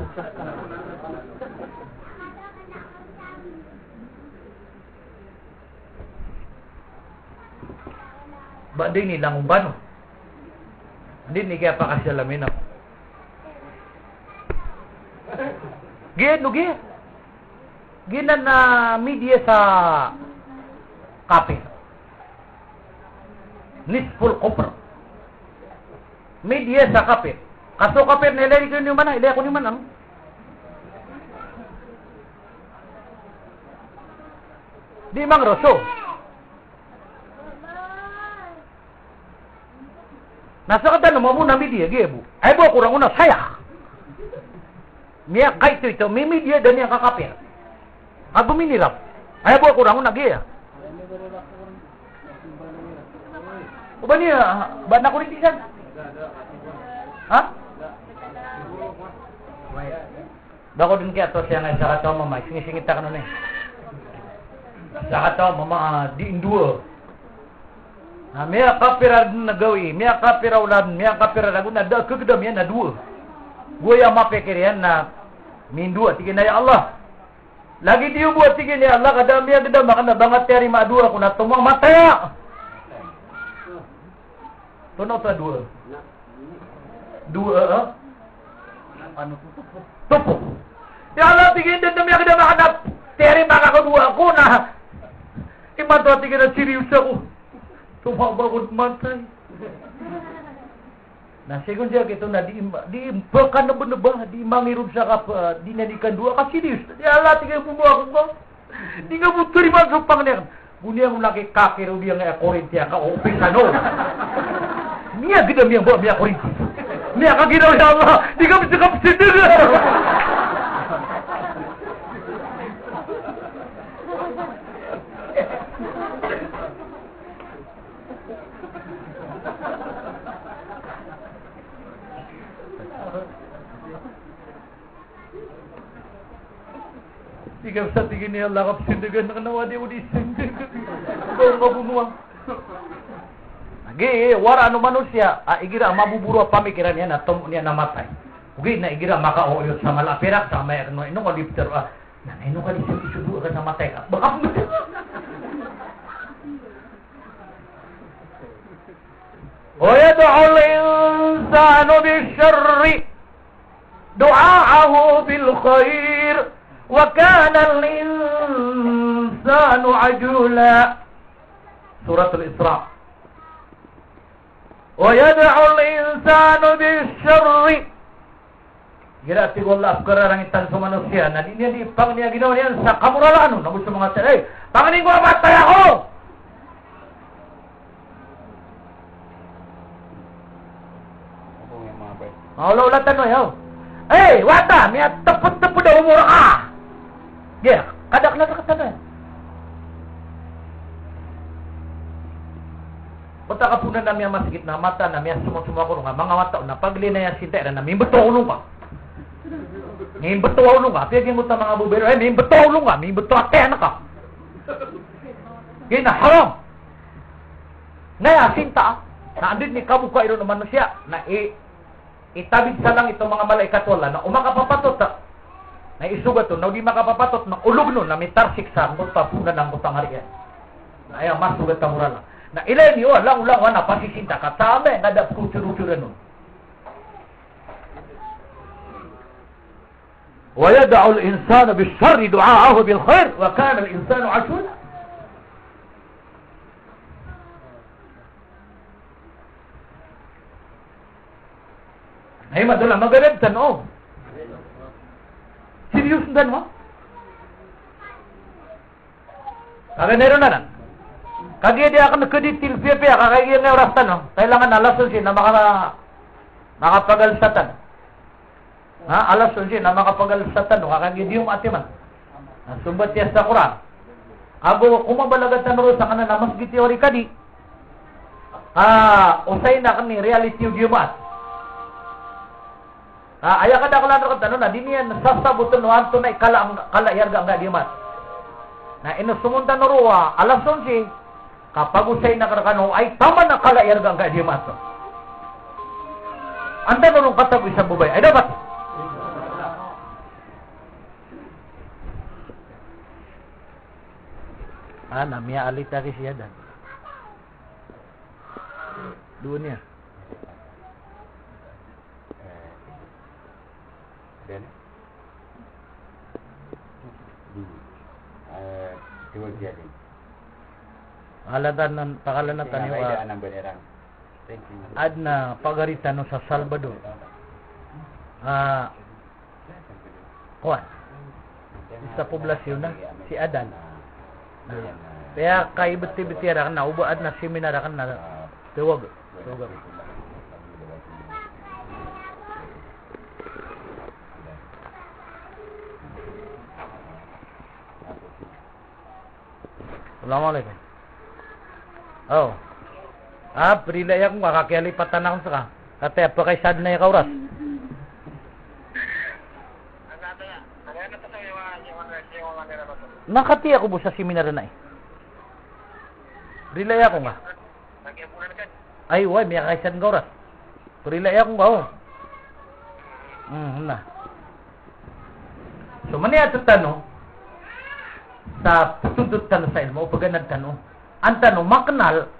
Ba di nilang bano? Hindi ni kaya pa kasi alamin ako. Gino. Gina na media sa kape. Nisful kopra. Media sa kape. Kaso kape nilay ko ni mana, ilay ko ni manang. Di mang roso. Nasa kada mo muna media gebu. Ay bo kurang una saya. Miya kay ito may media dan yang kakapir. Abu minirap. Ay bo kurang una geya. Ba niya, ba na ko rin isan? Ha? Bako din kaya to siya nga sa kataw mama, singisingit ta ka nun eh. Sa kataw mama, di indua. Miya kapira na gawi, miya kapira ulan, miya kapira na guna, da kagdam yan na dua. Guya mapikir yan na mindua, tigin na ya Allah. Lagi diyo buat tigin ya Allah, kadam ya gedam, maka na bangat teri madua, kuna tumang mataya. Tunaw ta dua. Dua, ano tupo. Ya Allah, tigin din dami agad makanap. Teri makakadua ako na. Imanto tigin na serius ako. Tumabagod matay. Nah, segun siya kito na di impakan na ba di mangirog sa kapa, di nalikan dua ka serius. Ya Allah, tigin bumuha ko ba? Di nga mo terima sa pangniyan. Bunya ang laki kakiro dia nga Korintia ka opisano. Niya gidam yang buat biar Korinti. Niya kagiraw ya Allah, di ka bisa kapsidig. Di ka bisa tigin ni Allah kapsidigan na kanawa di udisin. Kau bunuh. Lagi, wara anu manusia, igira mabuburu pamikiran niya na niya namatay. Ugi na igira makaoyot sa malapirak sama ya kano ino kali bitter na ino kali sudu ka namatay ka. Baka mo. Wa yad'u al-insanu bish-sharri du'aahu bil khair wa kana al-insanu insanu ajula. Suratul Isra. Wa yad'ul insanu bisyarri. Gira ti Allah afkarangitan sa manusia na niya di pang niya ginawa niya sa kamuralaan. Namun sa mga say, panganing ko matay ako. Ulat tanong yaw. Wata, niya tapot-tapot daw umura ka. Yeah, kadak na tanong. Punta ka punan na miya masigit na mata na miya sumang-sumang nga mga mata na pagli na yan sinta na may betul ka. May betul ka. Piyagin mo ta mga bubero, may betul ka, may betul ate na ka. Gina haram. Ngaya sinta na andit ni kabuka iro naman siya na itabid sa lang itong mga malaikat wala na umakapapatot na isugat to na di makapapatot na ulog no na may tarsik sa tapunan ng butang harian. Na ayaw masugat ka mura lang. Na ilay niyo, lang-lang na pasisinta ka. Tama, nadap kutsuru-tsura nun. وَيَدَعُ الْإِنسَانَ بِالشَّرِّ دُعَاءَهُ بِالْخَيْرِ وَكَانَ الْإِنسَانُ عَجُولًا. Ay, madala, magalib tanong. Serius na mo? Kaya meron na. Kaya di akan nakaditil piya kakaya nga oras tanong. Kailangan alas 11 na makapagalsatan. Alas 11 na makapagalsatan. Kakaya di yung atiman. Sumbat niya sa Quran. Abo kumabalagat na naro sa kanan na mas gitiori kadi. Usay na kani reality yung diumat. Aya kada kala naro tanong na di niya sasabuton no anto na kala yarga nga diumat. Na inusumunta naro alas 11 kapag usay na karakano ay tama na kalayar gang kaya di mato. Anda nung katag isang bubay ay dapat. Namia alita ki siya dan. Doon niya. Dan. Dua jadi. Aladan ng pakalan na taniwa adna pagarita no sa Salvador kuan sa poblasyon na si Adan kaya kay beti-beti ra na ubaad na seminar kan na tuwag. Assalamualaikum. Prilay akong kakakilipatan akong saka. Kati, apakaisad na yung kauras. Nakati ako po sa seminar na eh. Prilay ako nga. Ay, may kakaisad ng kauras. Prilay akong ba, na. So, maniya ito tanong, sa tutudot tanong sa ilmo, pagganad tanong, ang tanong, maknal,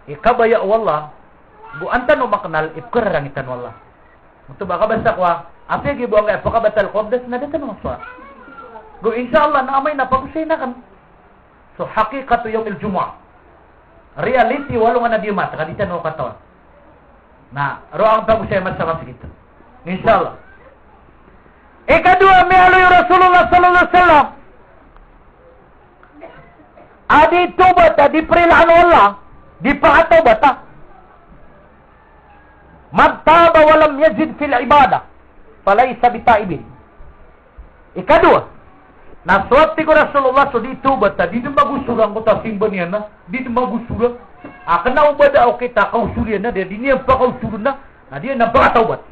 ikabaya wallah, ang tanong maknal, ipkararangitan wallah. Ito ba, kabasa ko, api gibuang nga, pakabatal ko, das na dito naman sa. Inshallah, naamay na, pag-usay na kan. So, hakikatu yung iljumu'ah. Reality, walo nga na diumat, kadita no katawan. Na, roang pag-usay masama sigito. Inshallah. Ikadua, may aloy Rasulullah sallallahu alaihi wasallam. Adi tobat, di perilaan Allah, di pakatobat magtaba walam yazid fil ibadah falaysa bitaibin. Ikadua, naswati ko Rasulullah so di tobat, di magusulang ko ta simban yan na, di magusulang. Akan na ubada o kita kausulian na, di niya pa kausulan na, di yan na pakatobat.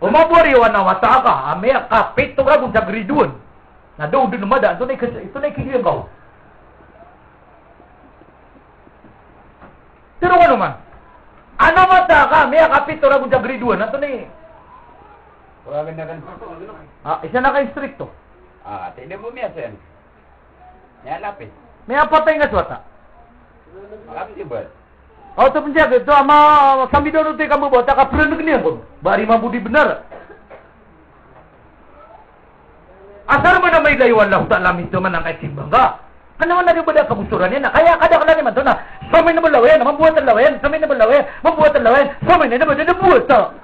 Umabori wa na wataka, amaya kapit to ka kung sa griduan. Na doon dumada, ito na ikikagaw. Pero ano man? Ano mata ka? May kapito na kung sa grade 1. Ito na eh. Wala na kan. Isa na kayo stricto. Tidak mo miya sen. May lapis. May apatay nga swata. Lapis ba? Ito penjaga. Ito ama sambil doon ito kamu bawa. Taka pernah niya ko. Bari mabudi benar. Asal mo na may layuan lang ta lamin to man ang kaitsimbang ka. Ano man na rin ba na kabusturan yan na? Kaya kada ka na naman to na, samay na malawayan, mabuhat ang lawayan, samay na malawayan, mabuhat ang lawayan, samay na naman na nabuhat ta.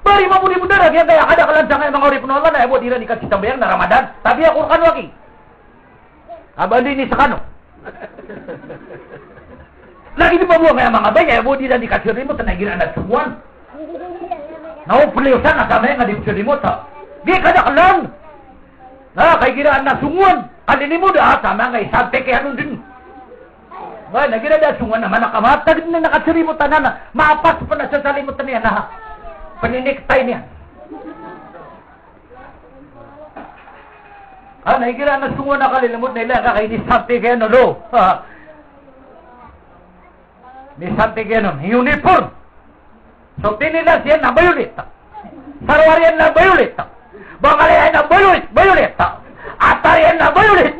Bari mamuli mo darag yan, kaya kada ka lang sa ngayon mga oripon Allah na ebo di na ni katsitambayang na Ramadan. Tabi ako kan waki. Abali ni sa kano. Lagi di ba buang kaya mga bay, ebo di na ni katsirimot na naging anak sumuan. Naupuliusan na sa mga nga di katsirimot ha. Di kada ka lang. Kay giraan na sunguan. Alini mo da sa mga isante kaya nun din. Ngay, nagira da sunguan naman nakamatag na nakatsirimot na maapas pa na sa salimot niya na paniniktay niya. Nagira na sunguan na kalilimot na ilang kay ni isante kaya nun lo. Ni isante kaya nun. Uniform. So tinila siya na bayulit. Sarwarian na bayulit. Bangalayan na bayulit. Atarian na bayulit.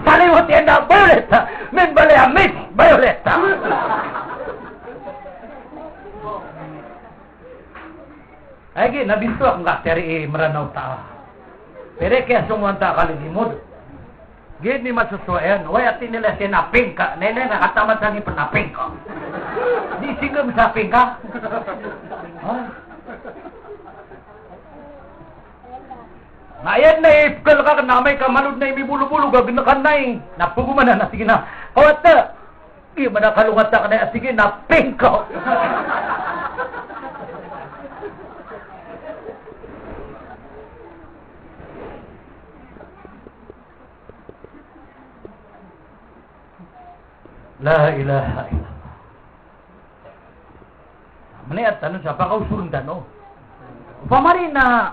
Salimot yan na bayulit. Minbalaya mix bayulit. Ay, nabinto akong kateri maranaw ta. Pero kaya sumuan ta kalilimod. Gid ni masusuayan. Waya tinila siya naping ka. Nila nakataman sa nipa naping ka. Di sigam sa ping ka. Ngayon na ipkal ka na may kamanod na ibibulubulog gagnakan na napuguman na sige na. Kawat na. Di man nakalungat ka na sige na ping ka. La ilaha illallah. Maniat tanong sa pakausurun tanong. Pamari na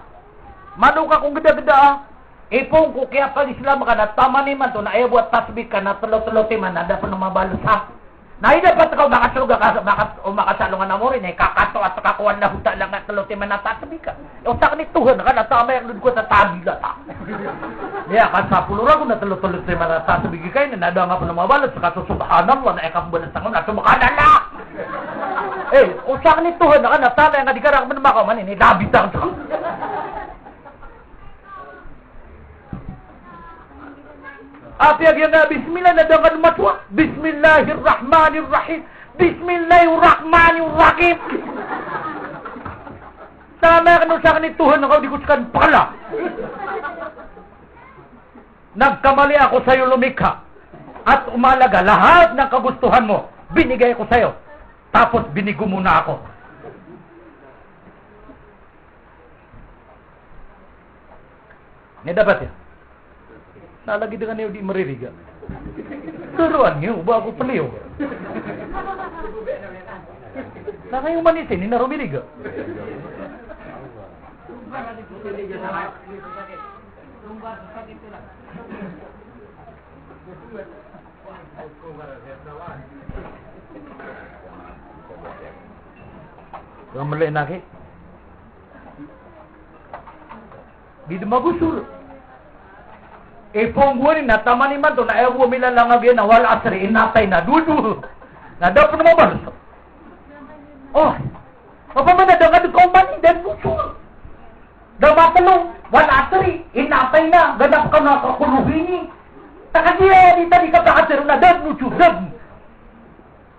manuka kung geda-geda ipong ko kaya pag Islam ka na tama ni man to na ayaw buat tasbih ka na tulo-tulote man na dapat mabalos ha. Na dapat ka makasuga ka makasalungan na mo rin kakato at kakuan na huta lang at tulote man na tasbih ka. Utak ni Tuhan ka na tama yung ko sa tabi la ta. Diya ka sa pulura ko na tulo-tulote man na tasbih ka na nada nga po na mabalos sa subhanallah na ikabbalas tangon at subhanallah. Usak ni Tuhan ka na tama nga di karang man makaman ni David ta. Api agyan na bismillah na dangan matwa. Bismillahirrahmanirrahim. Bismillahirrahmanirrahim. Tama ka nung sa akin ni Tuhan na di ko sakan pala. Nagkamali ako sa'yo lumikha. At umalaga lahat ng kagustuhan mo. Binigay ko sa'yo. Tapos binigo muna ako. Ini dapat ya? Nalagi dengan niyo di maririga. Turuan niyo, ba ako paliw. Na kayo manisin, ni narumiriga. Kamalay naki. Di magusur. Pongguan na tamani man to na ewo mila lang agyan na wal asri inatay na dudu. Na dapat na mabalos. Apa man na dagad company den buso. Damatalo wal asri inatay na ganap ka na kakuluhini. Takadiya di tadi ka pakasiro na dan nuchu dan.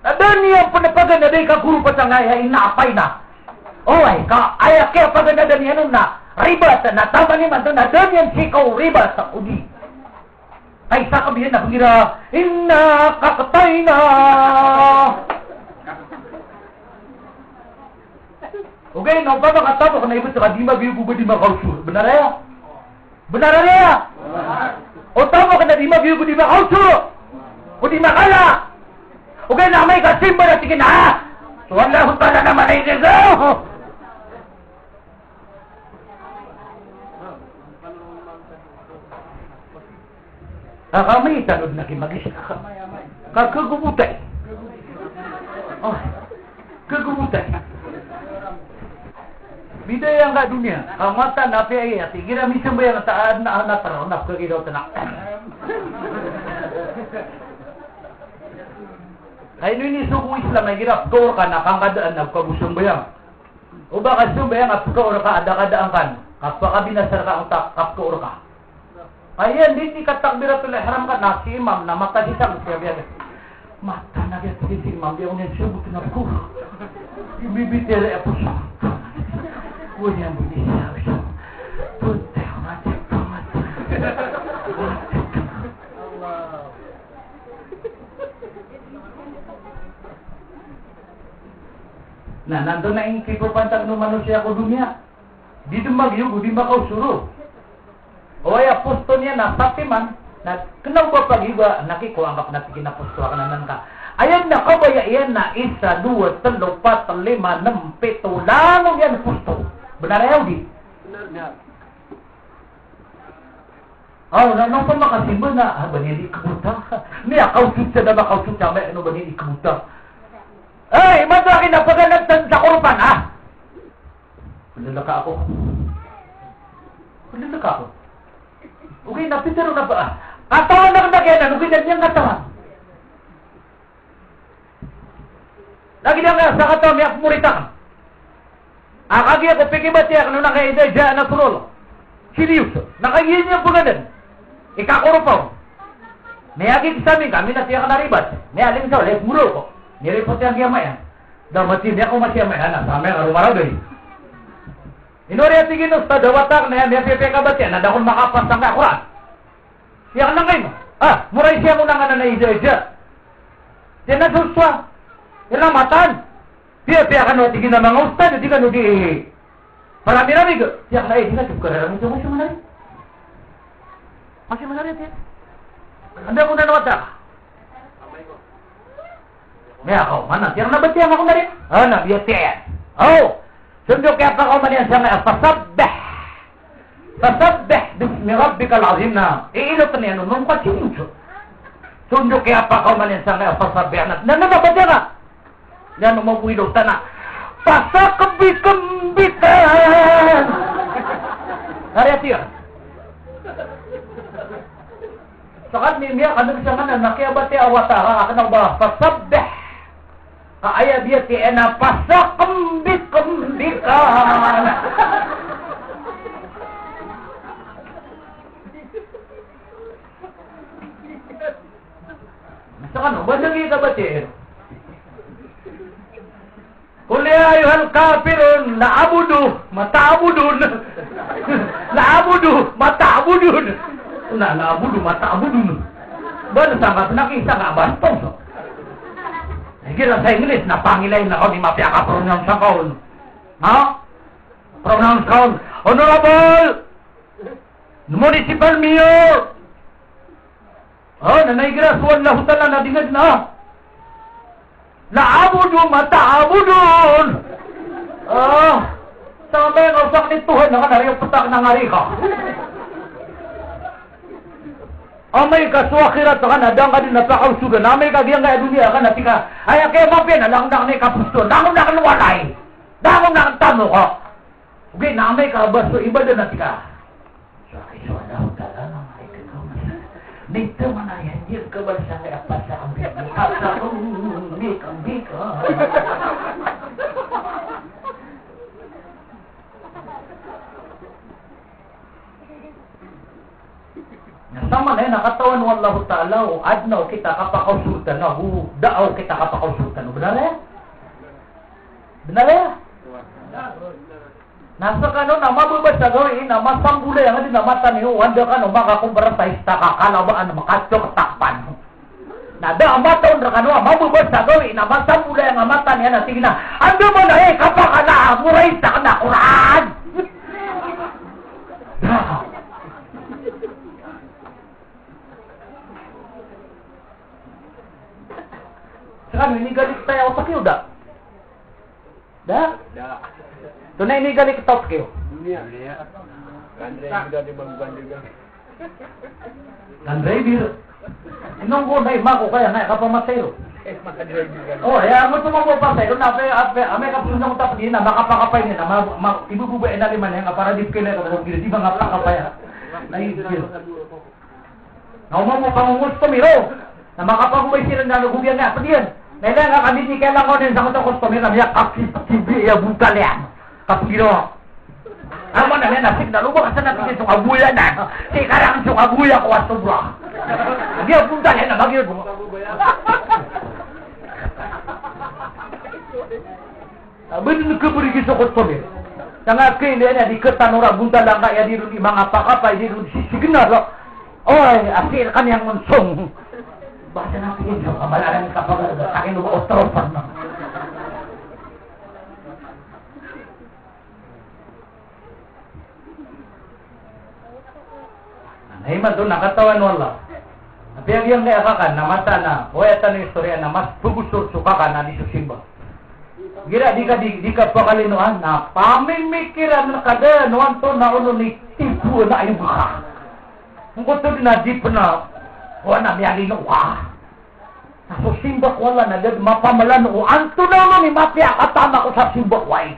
Adan niya panapagan na day ka guru pa sa ngaya inatay na. Ka ayak kaya paganda dan yan na ribat na tamani man to na dan yan sikaw ribat sa udi. Ay sa kabihin na pangira, inna kakatay na. Okay, nang pa makatapos na ibig sa kadima biyo ko di makausur. Benar ya? Benar ya? O tamo ka na di mabiyo ko di makausur. O di makala. Okay, na may kasimba na sige na. So Allah ta'ala naman ay nagaw. Kami tanod na kimagis. Kagubutay. Kagubutay. Bidaya nga dunia. Kamata na piya. Tigira misang ba yung taad na anak taro. Napkagidaw tanak. Ay nini sukong Islam ay girap door ka na kangkadaan napkagusong bayang. O baka sumbayang apko ka ada-kadaan kan. Kapag binasar ka utak, kapko ka. Kaya hindi ka takbiratul ihram ka na si imam na mata di sa biya. Mata na kaya si imam dia unya sebut na ko. Ibibitere ako sa. Wala mo ni siya. Putte na cepat. Allah. Nah, nandun na yung kipupantag ng manusia ko dunia. Di dumag-yugo, di makaw suruh. O ay aposto niya na pati man, na kenapa pag-iba, nakikuanggap na kinaposto ka naman ka. Ayan na kabaya yan na 1, 2, 3, 4, 5, 6, 7, lalong yan posto. Benar ayaw di? Benar. Oh, nang pa makasimba na, banili kabuta. Niya, kausut na makausut siya, may ano banili kabuta. Ay, madaki na pagkalagtan sa kurupan, ha? Palalaka ako. Okay, napitero na ba? Katawan na nagyanan, okay na niyang katawan. Lagi niya nga sa katawan, may akmuritan. Akagi ako, pikibati ako nung nakaida dyan na tulolo. Sirius, nakagiyin niya po ganun. Ikakurupaw. May agi kisami kami na siya ka naribat. May aling sa ulit, muro ko. Niripot yang kiamaya. Dah mati dia ko masiamaya na sa amin arumaraw doy. Inori ati ginos ta dawatak na yan pepe ka batya na dakon makapas ang Quran. Siya nang kayo. Muray siya mo nang na ija-ija. Diyan na suswa. Ilang matan. Pepe ka no tigin na mga ustad di ka no di. Marami-rami ko. Siya na di na tukar mo mo manari. Masih manari ti. Anda ko na nawata. Ya kau mana? Yang nak baca aku dari? Nak biar tiap. Oh, tunjuk apa kau mana yang sangat fasabbah. Fasabbah bismi rabbikal azim na. Ilo tanya nung pachincho. Tunjuk apa kau mana yang sangat fasabbah. Dan nama baca tak? Dan mau hidup tanah. Pasakebik-kebikan. Hari tiap. Sakat ni dia kan bisa mana nak ya baca awatara akan ubah fasabbah. Ayah dia tiada pasak kembik-kembikan. Misalkan, baca lagi kita baca. Qul ya ayyuhal kafirun la'abudu mata'budun. La'abudu mata'budun. La'abudu mata'budun. Baru sampai nakisa nggak bantong. Kira sa English, napangilay na ako ni mapya ka pronounce account. Ha? Pronounce account. Honorable Municipal Mayor. Nanay-giras, wallahu ta'ala na dingad na. La'abudu mata'abudun. Sama yung usak ni Tuhan na kanari yung putak ng hari ka. Amay ka suwakirat ka na, dang ka din napakausugan. Amay ka giyang kaya dunia ka na, tika. Ay, kaya mapya na, lang ni kapusto. Dangong na kanwalay. Dangong na kantamo ko. Okay, na amay ka, baso, iba din na, tika. So, ay, so, alaw tala na, ay, ikaw na. Dito man na yan, hindi ka ba sa kaya pa sa kambing. Sa kambing ka. Sama na nakatawan wallahu ta'ala adnaw kita kapakausultan na daaw kita kapakausultan. Benar ya? Benar ya? Nasa kano nama bebasa gawin nama sambula yang ada nama taniyo wanda kano makakumbara sa istaka kalabaan makacok takpan. Nada amataon rakano mabebasa gawin nama sambula yang amatan yan na tingna. Ando mo na kapakala muray sa kana Quran. Sekarang ini galit tayo otak yun, da? Da? Da. Ito na ini galit otak yun. Dunia. Kandre juga di bangkuan juga. Kandre dir. Inong ko na imako kaya na kapamatay yun. Maka dia juga. Oh, ya mo tumambo pa tayo na ame kapunong utak din na makapakapay niya na ibububain na liman yan para di kaya ka di ba nga plakapay ha? Naisipil. Naumamo pangungus tumiro. Na makapagubay sila na nagubyan nga. Padiyan. Nila nga kami di kailang ko din sa kutong customer na miyak akit tibi ya bukal yan. Kapag ginawa. Amo na yan, nasik na lubang sa natin yung abuya na. Sikarang yung abuya ko at sobra. Dia punta yan na bagyo ko. Benar kepergi sokot sobe. Tanga kain dia di ketan ora bunta lang kaya di run imang apa-apa di run sigenar lo. Oi, asil kan yang mensung. Bahasa nabi itu kamalan kapag akin lo otropan na. Nah, iman tu nakatawan wala. Tapi yang kaya kakan na mata na, wayatan ng istorya na mas pugusur sukakan na di susimba. Gira di ka pakalinuan na pamimikiran na kada nuan to na uno ni tipu na ayong ka. Kung kuto na di pa na wala miyagi na wa. Sa susimba wala na gad mapamalan o anto na uno ni mapya katama ko sa simba way.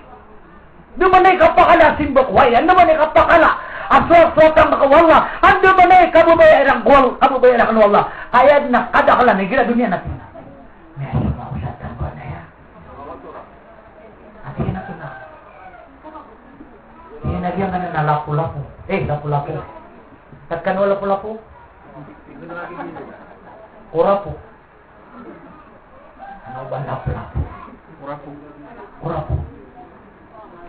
Dumanay ka pakala simba way. Ano man ka pakala? Asok-sokang makawala. Ando man eh, kabubayarang gol, kabubayarang wala. Kaya nakadakalan, gira dunia natin. May asama ko sa tanggo na yan. At yan na ito na. Yan na diyan ka na lapu-lapu. Lapu-lapu. Katkan wala lapu-lapu? Kurapu. Ano ba lapu-lapu? Kurapu.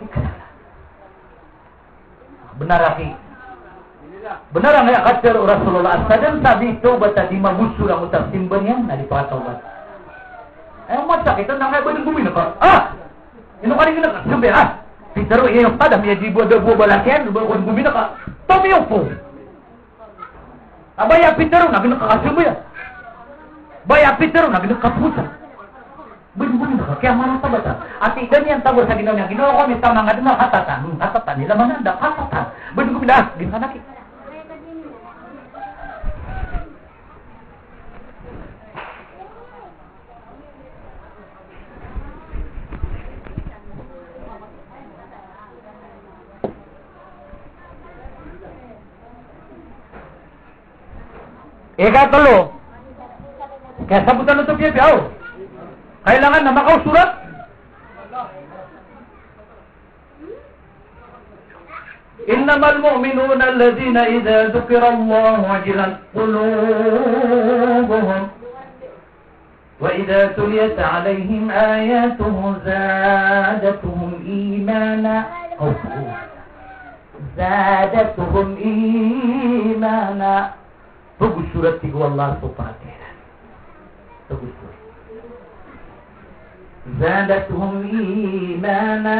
Kikala. Benar lagi. Benar ang kata Rasulullah SAW sabi taubat di magusur ang utak simbanyan na di pa taubat. Mata kita nang ay balik bumi na ka. Ino ka rin na sabi Pitero yung padam ya di buwa balakian bumi na ka. Tomi yung po. Abaya Pitero na ginakakasubo ya. Baya Pitero na ginakapusa. Bumi na ka. Kaya mana tabata. At ganyan tawag sa ginawa niya. Ginawa ko minta mga dina hatatan. Hatatan nila mananda. Hatatan. Bumi na. Ginanaki. Ikatlo. Kaya sabutan ito piyaw. Kailangan na makausurat. Innamal mu'minuna alladhina idza dzukira Allah wajilat qulubuhum wa idza tuliyat 'alaihim ayatuhu zadatuhum imana. Zadatuhum imana. Bagus surat tiga Allah Subhanahu. Bagus surat. Zadatuhum imana.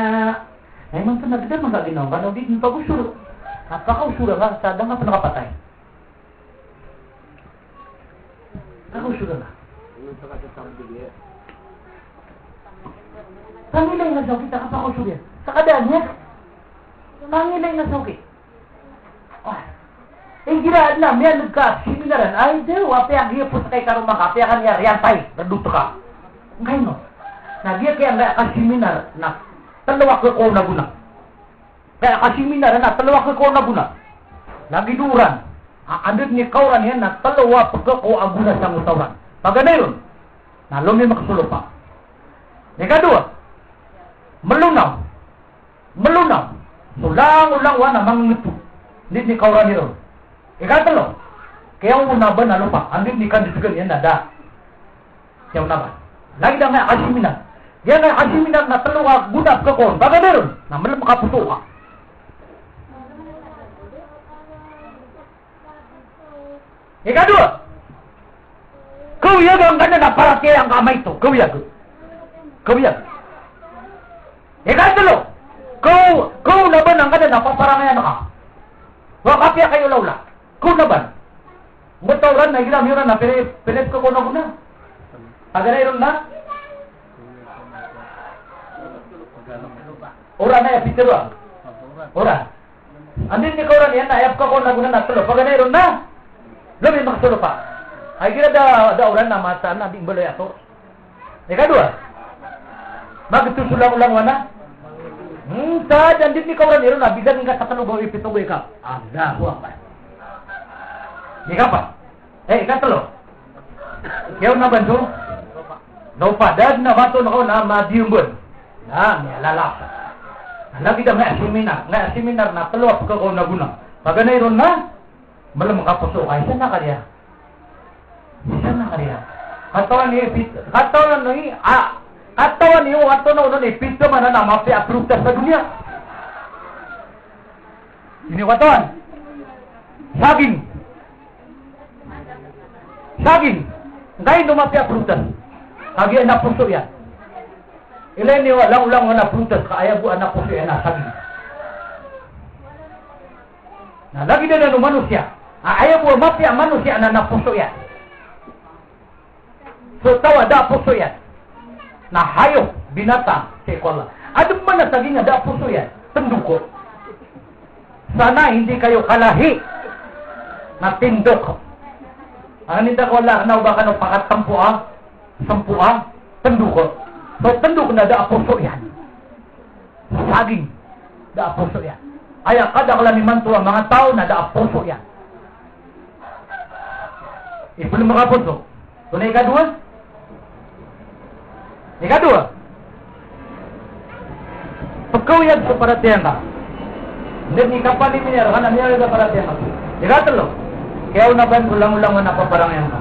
Emang kena gede mah gak ginaw. Kalau di bagus surat. Apakah surat lah? Sadang apa nakapatay? Ako surat lah. Pangilay na sakit. Apa surat? Sa kadaannya. Pangilay na sakit. Gira na, may nagka-seminaran. Ay, dew, api ang hiyapos kay karumang kapi akan niya riyantay, reduto ka. Ngayon, no? Nagya kaya nga ka-seminar na talawak ko na guna. Kaya ka-seminar na talawak ko na guna. Nagiduran. Andit ni kauran yan na talawak ko ang guna sa mutawran. Paganayon, nalumi makasulo pa. Nekadua, melunaw. Sulang-ulang wana mangingitu. Hindi ni kauran nito. Ikatlo, kaya una ba na lupa? Andin ni kandisugan yan nada. Kaya una ba? Lagi na nga kasiminan. Yan nga kasiminan na taluwa gunap ka kon. Baga meron, na malam makaputo ka. Ikadua, kawiyag ang ganda na parati ang kamay to. Kawiyag. Ikatlo, kau na ba ng ganda na paparangayan ka? Wakapya kayo lawla. Kung naban, matawran na ginam yun na pilit ko na guna. Pagana na? Ora na ya pitero. Ora. Andin ni kauran yan na ayap ko na guna na tulo. Pagana na? Labi makasulo pa. Ay kira da oran na masa na ding balay ato. Ikadua. Magtusulang-ulang wana. Sa andin ni kauran yan na bilang nga sa kanugaw ipitugoy ka. Ada huwag. Ika pa? Ikatlo. Kaya na banso? No pa. Dad na bato na ko na madiyumbon. Na, may lalasa. Lagi dah nggak seminar na peluap ke kau naguna. Paganay ron na, malam kapuso kay sana kaya. Sana kaya. Katawan ni ato na ipito man na mapi approve sa dunia. Ini katawan. Saging. Ngayon mapi approve. Agi anak puso yan. Ilay ni walang na prutas kaya bu anak puso yan na saging. Na lagi na manusia. Ayaw bu mapi ang manusia na puso yan. So tawa da puso yan. Na hayop binatang sekolah. Adong man na saging da puso yan. Tendukot. Sana hindi kayo kalahi na tindok. Ang hindi ko wala na ba kano pakatampuan, tendukot. So tenduk na da puso yan. Saging da puso yan. Ayaw kada kala ni mantua mga tao na da puso yan. Belum makapuso. Tunay kadua? Ikadua, pagkawiyag sa paratiyan ka. Hindi kapali minir, kana minir sa paratiyan ka. Ikatlo, kaya unaban ulang-ulang na paparangayan ka.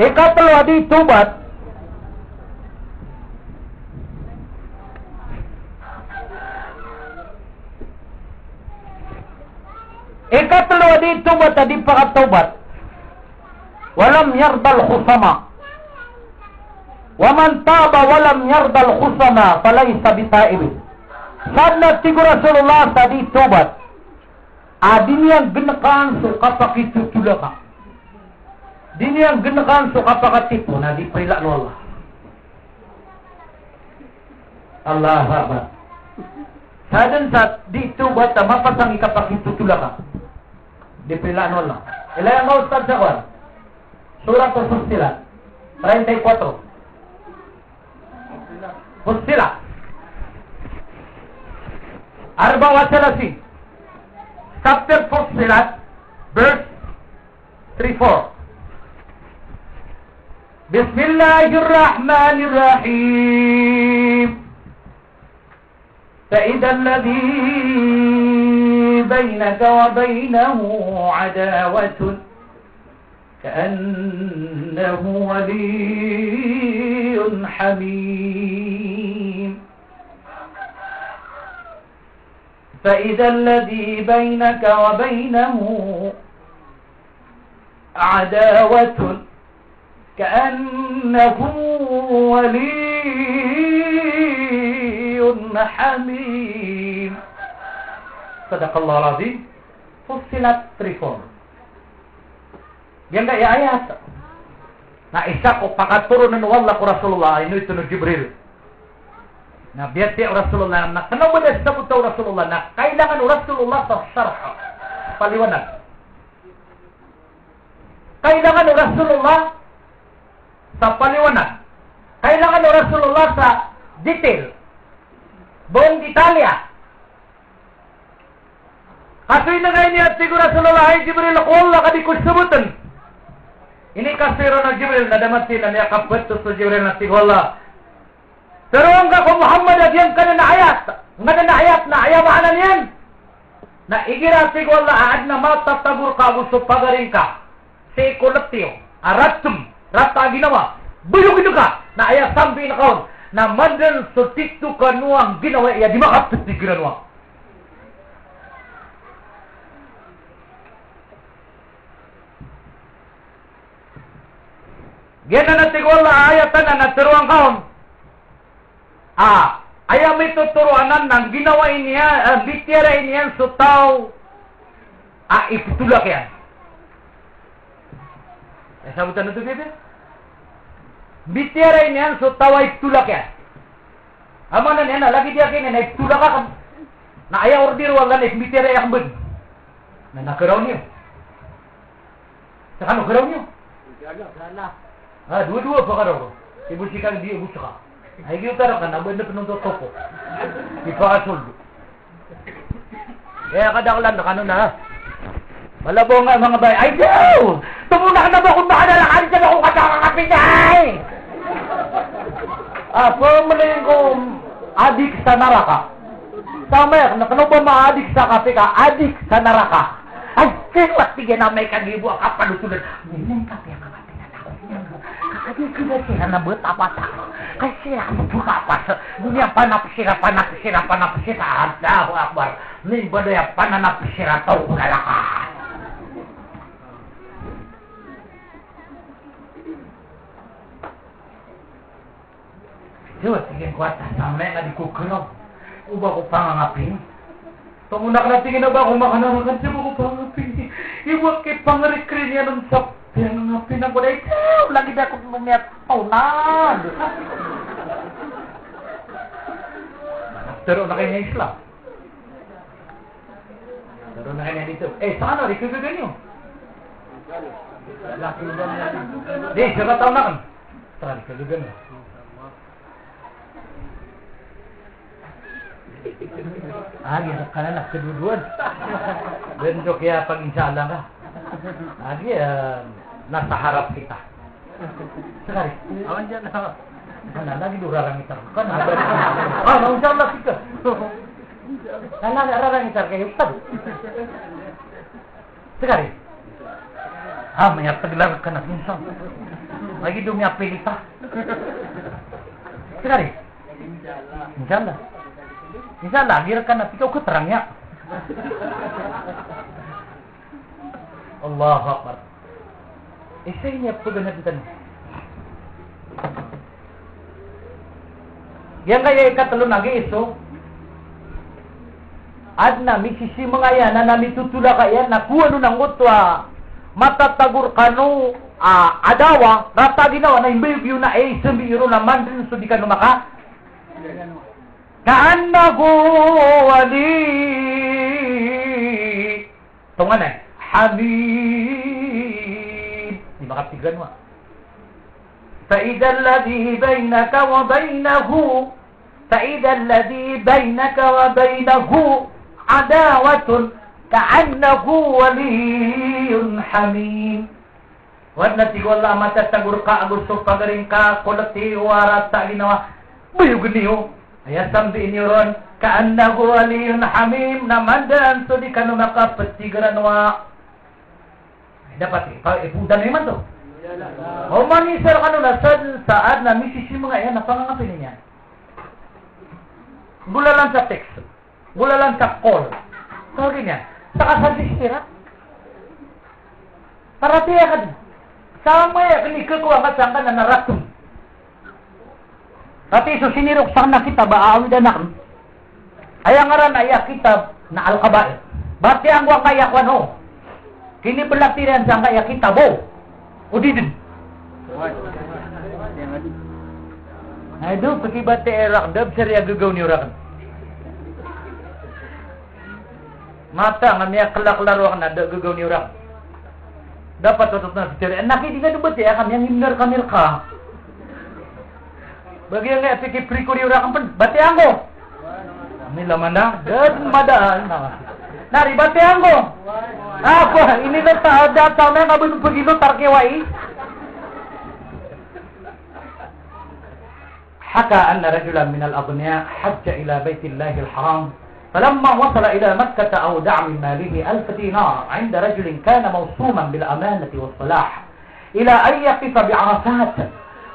Ikatlo, adi tubat. Ikatlo, adi tubat, adi pakatubat. Walam yardal khusama. Waman taba walam yardal khusama falaysa bita'ib. Sabna tigo Rasulullah tadi tobat. Adin yang genakan so kapakitu tulaka. Dini yang genakan so kapakatipu na di perilak Allah. Allah Akbar. Sadan saat di tobat mapasang ikapakitu tulaka. Di perilak Allah. Ilayang kau Ustaz Jawan. Surat Fussilat 34. Fussilat Arba wa Salasi. Chapter Fussilat verse 34. Bismillahirrahmanirrahim. فإذا الذي بينك وبينه عداوة كأنه ولي حميم. فإذا الذي بينك وبينه عداوة كأنه ولي حميم. صدق الله العظيم. Fussilat 34. Yang gak ya ayat. Nah isa ko pakaturunan wala ko Rasulullah. Ino ito no Jibril. Na biyati Rasulullah. Na kanawa na sa butaw Rasulullah. Na kailangan Rasulullah sa sarha. Paliwanag. Kailangan Rasulullah sa paliwanag. Kailangan Rasulullah sa detail. Buong detalya. Kasi na ngayon niya siguro Rasulullah ay Jibril ako wala ka di ko sabutan. Ini kasiro na Jibril na damati na niya kapwesto sa Jibril na tigwala. Pero ang kako Muhammad at yan ka na ayat. Nga na ayat na ayamaan yan. Na igira tigwala aad na matatagur ka gusto pagaring ka. Si kolektiyo. Aratum. Rata ginawa. Buyog ito ka. Na ayat sambi na kaon. Na mandan so tikto ka nuang ginawa. Iya di makapit di ginawa. Yan na natigwala ayatan na naturuan kaon. Ayaw may tuturuanan ng ginawa niya, bitira niyan so tao, ipitulak yan. Sabutan na ito, bebe? Bitira niyan so tao ipitulak yan. Ama na niya, lagi dia kaya na ipitulak ka. Na ayaw order wala na bitira yung bud. Na nakaraw niyo. Saka nakaraw niyo? Sana. Dua-dua pa ka raw. Ibu sikang di ibu saka. Ay kita ra kan abad na penuntot topo. Ipakasuldo. Kaya kadaklan na kano na. Malabo nga mga bay. Ay daw! Tumuna ka na ba kung baka nalakan ka na kung katakakapit ay! Pemelingkong adik sa neraka. Sama ya, kenapa adik sa KPK? Adik sa neraka. Ay, kaya tigyan na may kagibo ang kapalusulan. Ngayon ka kaya kakatinan ako. Kakadi kita siya na buat apa tak? Kasi siya buka apa? Dunia panapsira. Allahu Akbar. Nih badaya pananapsira tau galaka. Coba tingin kuat sampai nggak dikukurong. Ubah ko pangangapin. Tunguna ka na tingin na ba kung makananakan siya mo ko pangangapin. Iwa kay pangarikrin yan ng sap. Pangangapin ako na ikaw. Lagi na akong lumiat paunan. Pero na kayo na Islam. Pero na kayo na dito. Saan na? Rikugagan nyo. Di, siya tao na kan. Tara, rikugagan nyo. Gitu karena nak kedua-duaan. Bentuk ya pag insyaallah ka. Nasa harap kita. Sekali. Awan dyan na. Kana lagi durarang itar. Kan ada. Insyaallah kita. Kana rarang itar kayak ustad. Sekali. Mayat tegelar kana insan. Lagi dumi apelita. Sekali. Insyaallah. Bisa lagi rekan nanti kau keterangnya. Allah Akbar. Saya ini apa ganap kita? Yang kaya ikat telur lagi iso. Adna misisi mengayana nami tutula kaya nakuha nung utwa mata tagur kanu adawa rata dinawa na imbiyo na sembiyo na mandrin sudikan maka. كأنه ولي تونgan حبيب di makaptigan mo فإذا الذي بينك وبينه عداوة كأنه ولي حميم wadna tigolla mata tagur ka agusto pagaring ka kolati warata ginawa buyo geniyo ayat sampai ini ron ka'annahu waliyun hamim namandan to di kanu makapetigaran wa dapat ipudan naman to o manisar kanu na saat na misisi mga yan napangangapin niya gula lang sa text gula lang sa call so ganyan saka sa istira para tiya ka din sama ya kenikah ko ang kasangkan na naratum. Tapi iso sinirok sana kita ba awid anak. Ayang ngaran aya kitab na al-qabair. Bati ang wa kaya kwan ho. Kini belatiran sang kaya kita bo. Udidin. Aduh, pagi bati erak dab seriya gagaw ni orang. Mata ngamia kelak laruang na gagaw ni orang. Dapat tutup na seriya. Naki di ka dubat ya kami yang himnar kamil ka. Bagi yang nggak pikir priko di orang pun bati anggo. Mila mana? Dan madaan. Nari bati anggo. Apa? Ini letak ada tahunnya nggak begitu begitu tarkewai. Haka anna rajulan min al-aghniya hajja ila baitillahil haram. فلما وصل إلى مكة أودع من ماله 1000 دينار عند رجل كان موصوما بالأمانة والصلاح إلى أن يقف بعرفات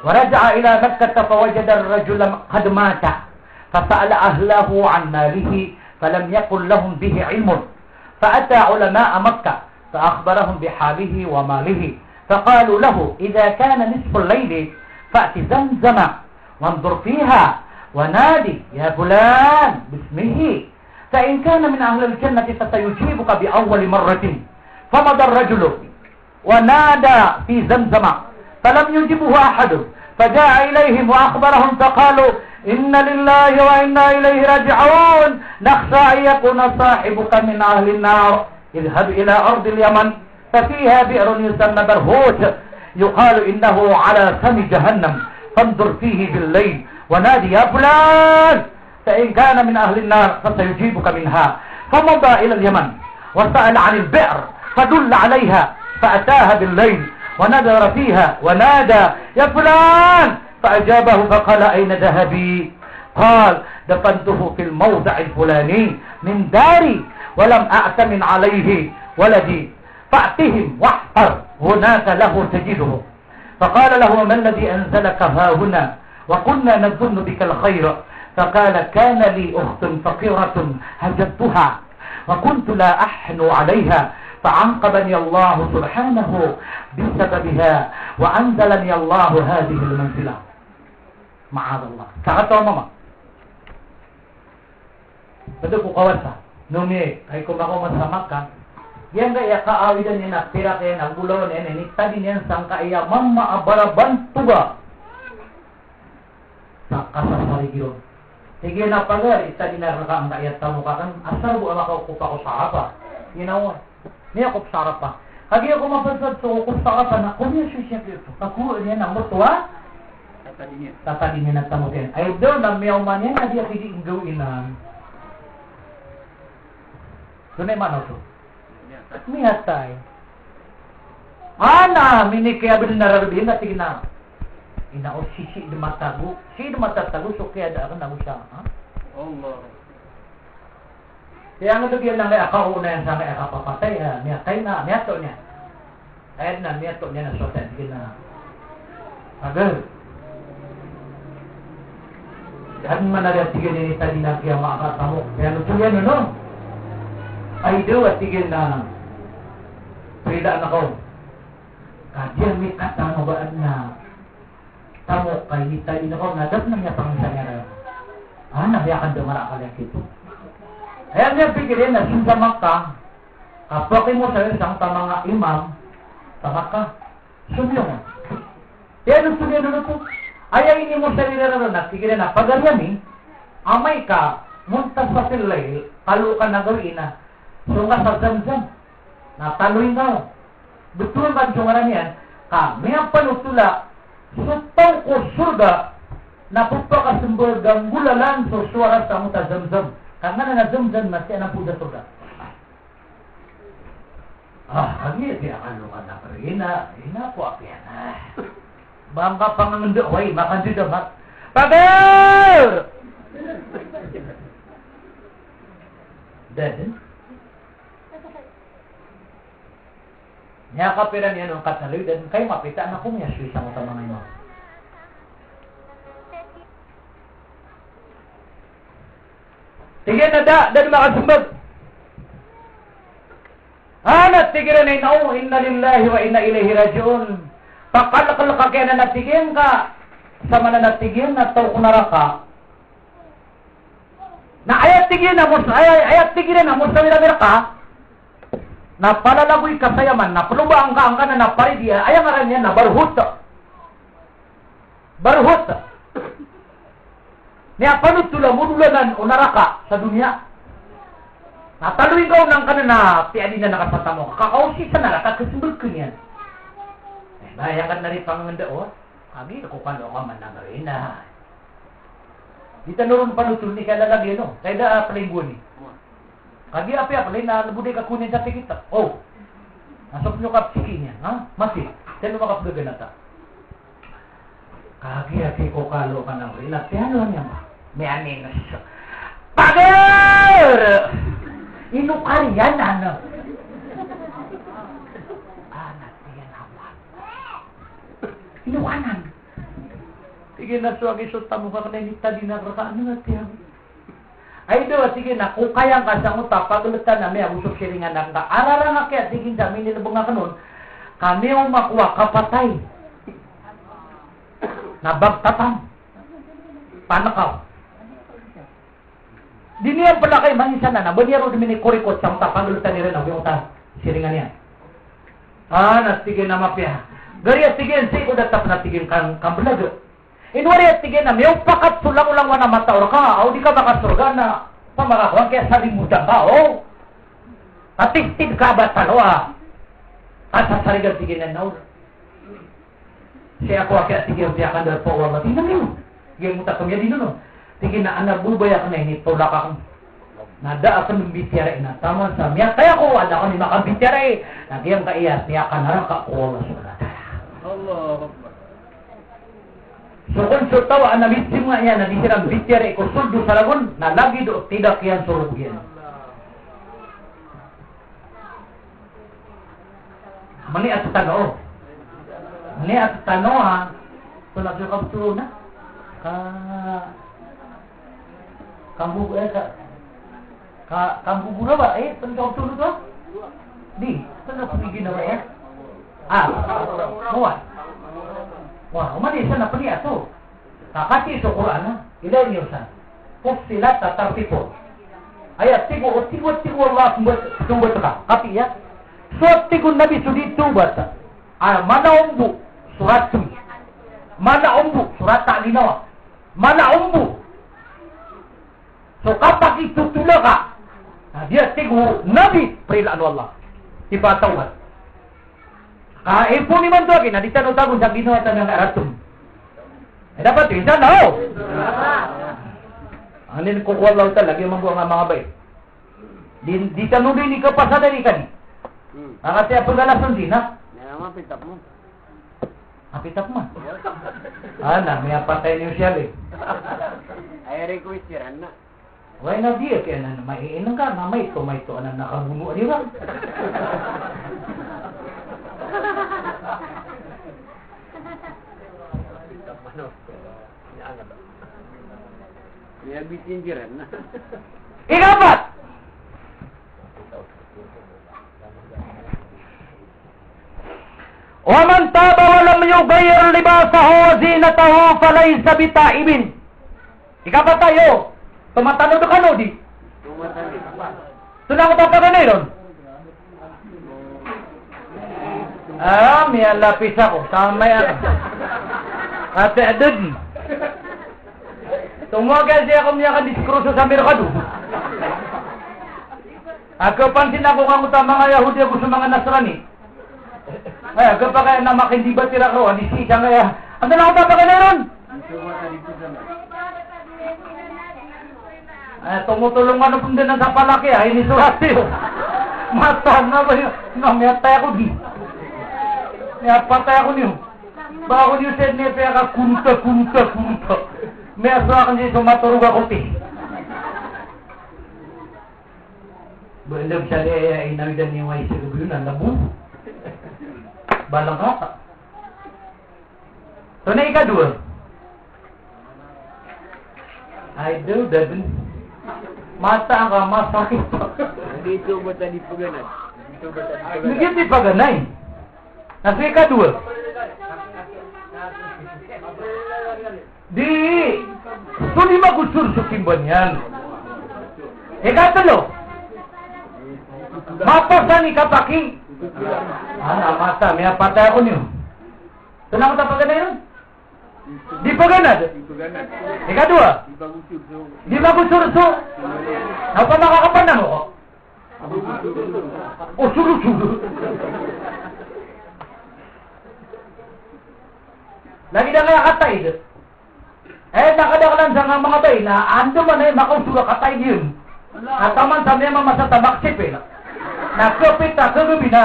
ورجع إلى مكة فوجد الرجل قد مات فسأل أهله عن ماله فلم يقل لهم به علم فأتى علماء مكة فأخبرهم بحاله وماله فقالوا له إذا كان نصف الليل فأت زمزم وانظر فيها ونادي يا فلان باسمه فإن كان من أهل الجنة فسيجيبك بأول مرة فمضى الرجل ونادى في زمزم فلم يجبه أحد فجاء إليهم وأخبرهم فقالوا إن لله وإنا إليه راجعون نخشى أن يكون صاحبك من أهل النار اذهب إلى أرض اليمن ففيها بئر يسمى برهوت يقال إنه على فم جهنم فانظر فيه بالليل ونادي يا فلان فإن كان من أهل النار فسيجيبك منها فمضى إلى اليمن وسأل عن البئر فدل عليها فأتاها بالليل ونظر فيها ونادى يا فلان فأجابه فقال أين ذهبي قال دفنته في الموضع الفلاني من داري ولم أأتمن عليه ولدي فأتهم واحفر هناك له تجده فقال له ما الذي أنزلك ها هنا وكنا نظن بك الخير فقال كان لي أخت فقيرة هجبتها وكنت لا أحن عليها فعنقبني الله سبحانه بسببها وأنزلني الله هذه المنزلة معاذ الله kata mama betul ko kawasa numi ay kumako sa Makkah yan kaya kaawidan niya na pira kaya na gulaw niya ni tadi niya sangka iya mamma abaraban tuga sa kasasari giro sige na pagar tadi na raka ang kaya tamo ka kan asar bu ama ko pa ko sa apa ginawa niya ko sa apa kagi ako mapansad so ko sa apa na kunya siya ito ako niya na mutuwa tata din niya tamo din ay do na miyaw man yan na dia pidi gawin na tunay man to mihatay ana mini kaya bin narabin na tigna ina o sisi de matagu si de matatagu so kaya da kan nagusya ha Allah kaya nga dugyan lang kaya ako una yan sa kaya kapapatay niya kay na miyato niya ayad na miyato niya na so tayo na agar yan man na tigyan ni tadi na kaya makakatamo kaya nutulyan no ay do at tigyan na Prida na ko. Kadiyan may katamo ba na tamo kay hitay na ko nadap na niya pangisanyara. Nabiyakan dumara ka lang ito. Kaya niya pikirin na sa Makkah, kapag mo sa isang mga imam sa Makkah, sumiyong. Kaya nung sumiyong na ito, ayaw ini mo sa nilaro na pikirin na pagaryami, amay ka, muntas sa silay, kalo ka na gawin na, sunga sa Zamzam. Nataloy ka. Betul ba ang yan? Kami ang panutula supang ko surga na pagpakasumbagang gulalan so suara sa muta Zamzam. Karena na Zamzam masih anak puja surga. Kami di akan lupa na perina. Ina po apian. Bangka pangangundok. Way, makan juga mak. Pagar! Dan niya kapiran niya nung kataloy dan kayo mapita na kung niya suwi sa mga mga ino. Tigyan na dan makasumbag. Tigyan na inaw, inna lillahi wa inna ilaihi rajiun. Pakalakal ka kaya na natigyan ka, sa mana natigyan na tao kunaraka. Na ayat tigyan na mo, ayat tigyan na mo sa wilamir ka, na palalagoy kasayaman, na palubaan ka ang kanan na paridiya, ay ang aran niya na barhut. Barhut. Niya panutula, mudulanan o naraka sa dunia. Nataluin ka ng kanan na tiadi na nakasata mo. Kakausi sa naraka, kasumbag ko niyan. Bayakan na rin panganganda, kami, nakupalo ka man na gawin na. Di tanurong panutul ni kalalagyan, kaya da palingguan ni. Kagi apa na nabuday ka kunin sa tikita. Nasok nyo kapsiki niya, Masih, sino makapgaganata? Kagi ko kalo ka ng rin. Tiyan lang niya ba? May aninos. Pagar! Inukariyan, tiyan naman. Inukanan. Sige na suwagi so tamo ka na hinita din na raka. Na tiyan? Ay do sige na kung kaya ka sa utak pagulutan na may usok siringan na arara nga kaya tigin sa amin nilabong nga kanon kami ang makuha kapatay na bagtatang panakaw di niya pala kay manisa na banyero di minikurikot sa utak pagulutan ni rin yung utak siringan niya natigin na mapya gari tigin si udatap na tigin kang balago inwari at tigin na, may upakat sulang-ulang na mataor ka, di ka makasurga na pamakakuan, kaya salimutan ka, Atistid ka ba talo, At sa sarigang tigin na naur. Siya ako kaya tigin, siya ka dahil po, wala, tingnan nyo. Gaya mo takamya din, tigin na, anak, bubaya ka na, inito la ka, nada ako ng bitiyara, inataman sa miya, kaya ko, wala ko ni makabitiyara, nagyang kaiyas, niya ka narang ka, wala, sulat. Allah. So kung tawa ang nabitsim nga yan, nabitsirang bityari ko suldo sa lagun, na lagi do tidak yan surug yan. Mani at tano. Mani at tano ha. So nagkakabsulo na. Kambubura ba? Pagkakabsulo to? Di. Saan na pumigin na ba eh? Muwan. Wah, umani isa na paniya to. Kakati sa Quran na. Ilan niyo sa? Fussilat tatartipon. Ayat tigo Allah sumbat ka. Kapi ya? So tigo Nabi sudi tubat. Mana surat tu. Mana surat tak linawa. Mana So kapak itu tulaga. Dia tigo Nabi perilaan Allah. Ipatawad. Ipo ni man to akin, di tanong-tanong sa ginawa ng aratum. Dapat yun, sana ho! Anin kukuha lang talaga yung mga bay. Di tanong din ikaw pa sa dari ka ni. Kasi pag-alason din, ha? Naman, pitap mo. Pitap mo? May apatay niyo siya, eh. Ay, request yan na. Why na dia kaya na maiinom ka, may to ang nakabuno di ba? May bitin jiran na. Ikapat! وَمَنْ تَابَ وَلَمْ يُغَيِّرْ لِبَاسَهُ وَزِينَتَهُ فَلَيْسَ بِتَائِبٍ. Ikapat tayo. Tumatanong ka no di? Tunang ko pa ka ron? May lapis ako. Kamay ako. Ate adod. Tumagal siya kung niya ka diskruso sa merkado. Ako pansin ako kang utang mga Yahudi ako sa mga Nasrani. Ay, ako pa kaya na makindiba tira ko. Adi siya kaya. Ano na ako pa ka ron? Tumutulong ka na pong din sa palaki, ini surat yun. Matahan na ba yun? May atay ako di. May apatay ako niyo. Baka ako niyo said niya, kaya ka kunta. May asakan siya sumaturog ako ti. Bandab siya niya, inawidan niya yung isa ko yun, nalabu. Balang kata. So na ikadua. I do that. Mata ka, masakit pa. Dito ba tadi paganay? Hindi paganay. Nasa ikadua. Di. So di magusur sa simban yan. Ikatalo. Mapasa ni kapaki. Mata, may apatay ako niyo. So na ko tapaganay yun? Di paganad. Ikadua. Di magusur-sur. Apa makakapan mo ko? Suru-suru. Lagi na kaya katay. Nakadakalan sa mga bay na ando man makausura katay yun. Nataman sa mga masatabak sip eh. Nakapit na kagabi na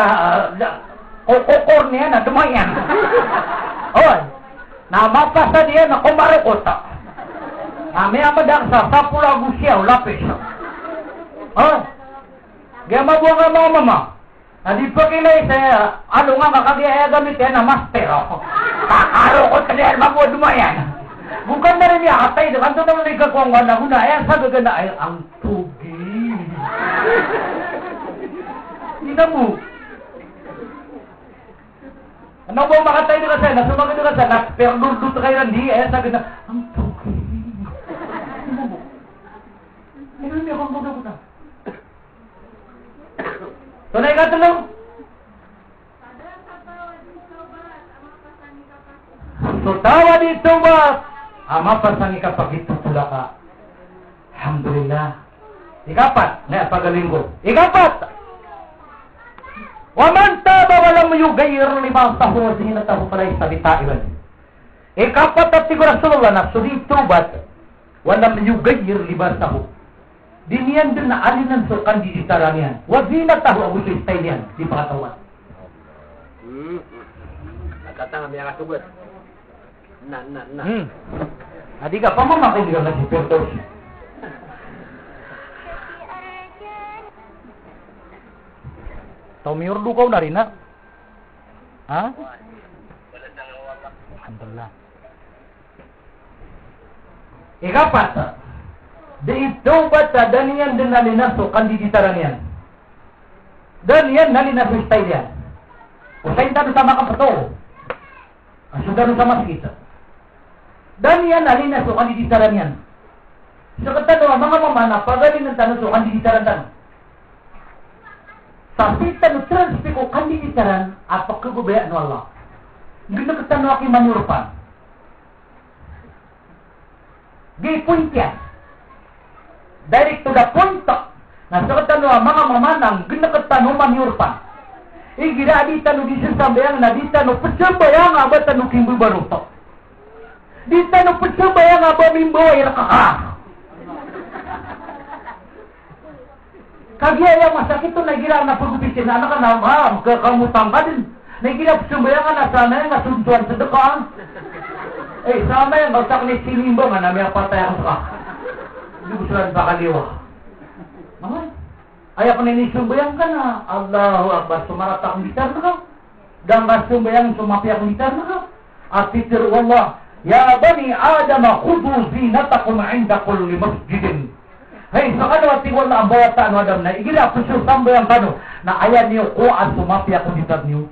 kokokor niya na dumayan. Oy. Mapasa niya na kumarikota. May amadak sa sapula gusyaw, lapis. Gaya mabuha nga mga mama. Di pa kilay sa, nga makagaya gamit yan na master. Kakarukot ka niya, mabuha dumayan. Bukan na rin niya atay, kanto naman rin kakuha na huna, sabi ka na, ang tugi. Hindi na mo. Ano ba makatay na kasi, nasumagin na kasi, nasperdurdo kayo hindi, sabi na, ang tugi. Ano niya kung buka na? So na ikatulong. So tawa dito ba? Mapasang ikapag ito pula ka. Alhamdulillah. Ikapat. Na pagaling ko. Ikapat. Waman taba walang mayugayir limang taho sinataho pala isabita iwan. Ikapat at tigo Rasulullah na sudin tubat walang mayugayir limang taho. Diniyan din na alinan sa kandiditarang yan. Wazina taho ang gusto style yan. Di pa katawan. Nakatang ang mga kasubot. Na. Adi ka pamamakin di ka kasi pertos. Tau miurdu kau dari na? Ha? Alhamdulillah. Ikapat. Di itu bata danian dan nalinaso kandiditaran yan. Danian nalinaso style yan. Usain tayo sama ka pato. Sudah sama kita. Danian nalinaso kandiditaran yan. Sa katano, mga mamana, pagaling ng tanong so kandiditaran tanong. Tapi tanong transpi ko kandiditaran apa kegubayaan Allah. Hindi na katano aking manurpan. Di point yan. Direct to the point. Na sa katano, mga mamanang, hindi na katano manurpan. Gira di tanong di sasambayang na di tanong pasambayang nga ba tanong kimbo baruto. Di tanong pasambayang nga ba mimbo ay nakaka. Kagaya masakit to nagira na pagkupisin na anak na kamutang ka din. Nagira pasambayang na sana yung nasuntuan sa dekaan. Sama yung bagsak ni sinimbo nga na may patay ako ka. Hindi ko sila pa kaliwa. Ay ako ninisumbayang ka na. Allahu Akbar, sumarat akong gitar na ka. Dangga sumbayang sumapi akong gitar na ka. At titir wallah, ya bani Adam, khudu zinatakum inda kulli masjidin. Hey, sa kanwa tingwala ang bawat taano Adam na, igila ako siya sambayang kano, na ayan niyo ko at sumapi akong gitar niyo.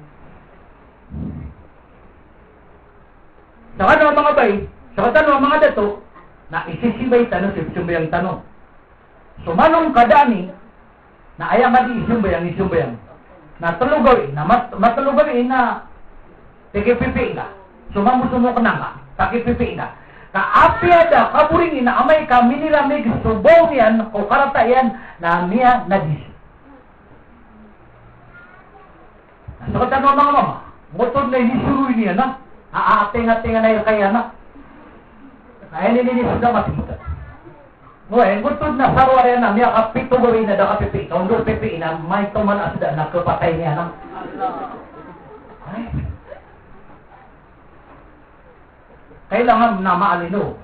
Sa kanwa mga bay, sa kanwa mga dato, na isisibay tanong, sumbayang tanong. Sumanong kadani, na ayang madi isumbayang. Na tulugawin, na matulugawin na tikipipi na. Sumamusumo ka na nga, takipipi na. Kaapi ada, kaburingin na amay ka, minilamig, subaw yan, o karata yan, na miya nadis. Nasa katano mga mama, butod na inisuruin niya na, aating-atingan na yung kaya na. Kaya nilinis na matigita. Ngayon, butod na sarwari na miya kapito gawin na da kapipi. Kaundur pipi na may tumalas da na kapatay niya na. Kailangan na maalino.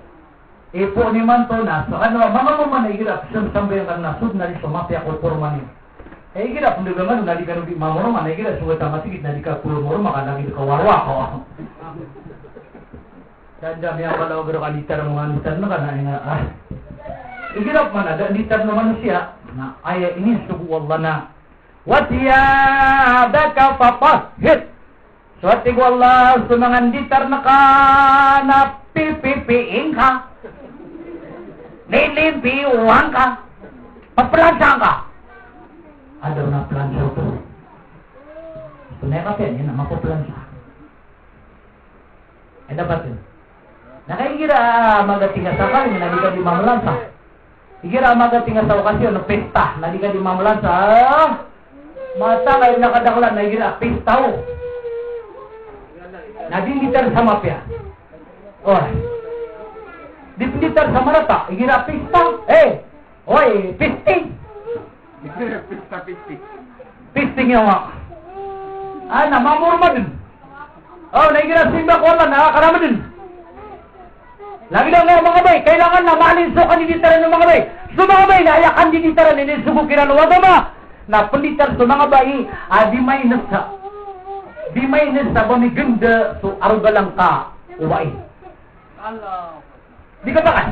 Ipo ni man to na. So, mga maman na igirap, sambayang ka na sud na rin sumapi ako porman niyo. Igirap, hindi ka man, nadi ka nung di mamuro, igirap, sugat ang masigit, nadi ka puro-muro, makanagin ka warwa ko. Tanda miya pala o garo kalitar mga nitar na ka na igirap man ada nitar na manusia na aya ini subu Allah na watiyadaka papahit suwati ko Allah sumangan ditar na ka na pipipiin ka nilimpiuhan ka paplansang ka ada na plansa ito tunay ka yan na mapaplansa dapat yun nakaigira magatinga sa kanya na di ka di mamulansa igira magatinga sa okasyon ng pesta na di ka di mamulansa mata kayo nakadaklan na igira pesta ho na di gitar sa mapya di gitar sa marata igira pesta pisting pisting yung namamurma din naigira simba ko lang nakakarama din. Lagi lang nga mga bay, kailangan na malinso kandiditaran ng mga bay. So mga bay, na ayakan kandiditaran nila subukiran o agama. Na panditar so mga bay, di may nasa. Di may nasa bamiganda so arugalang ka uway. Di ka ba ka?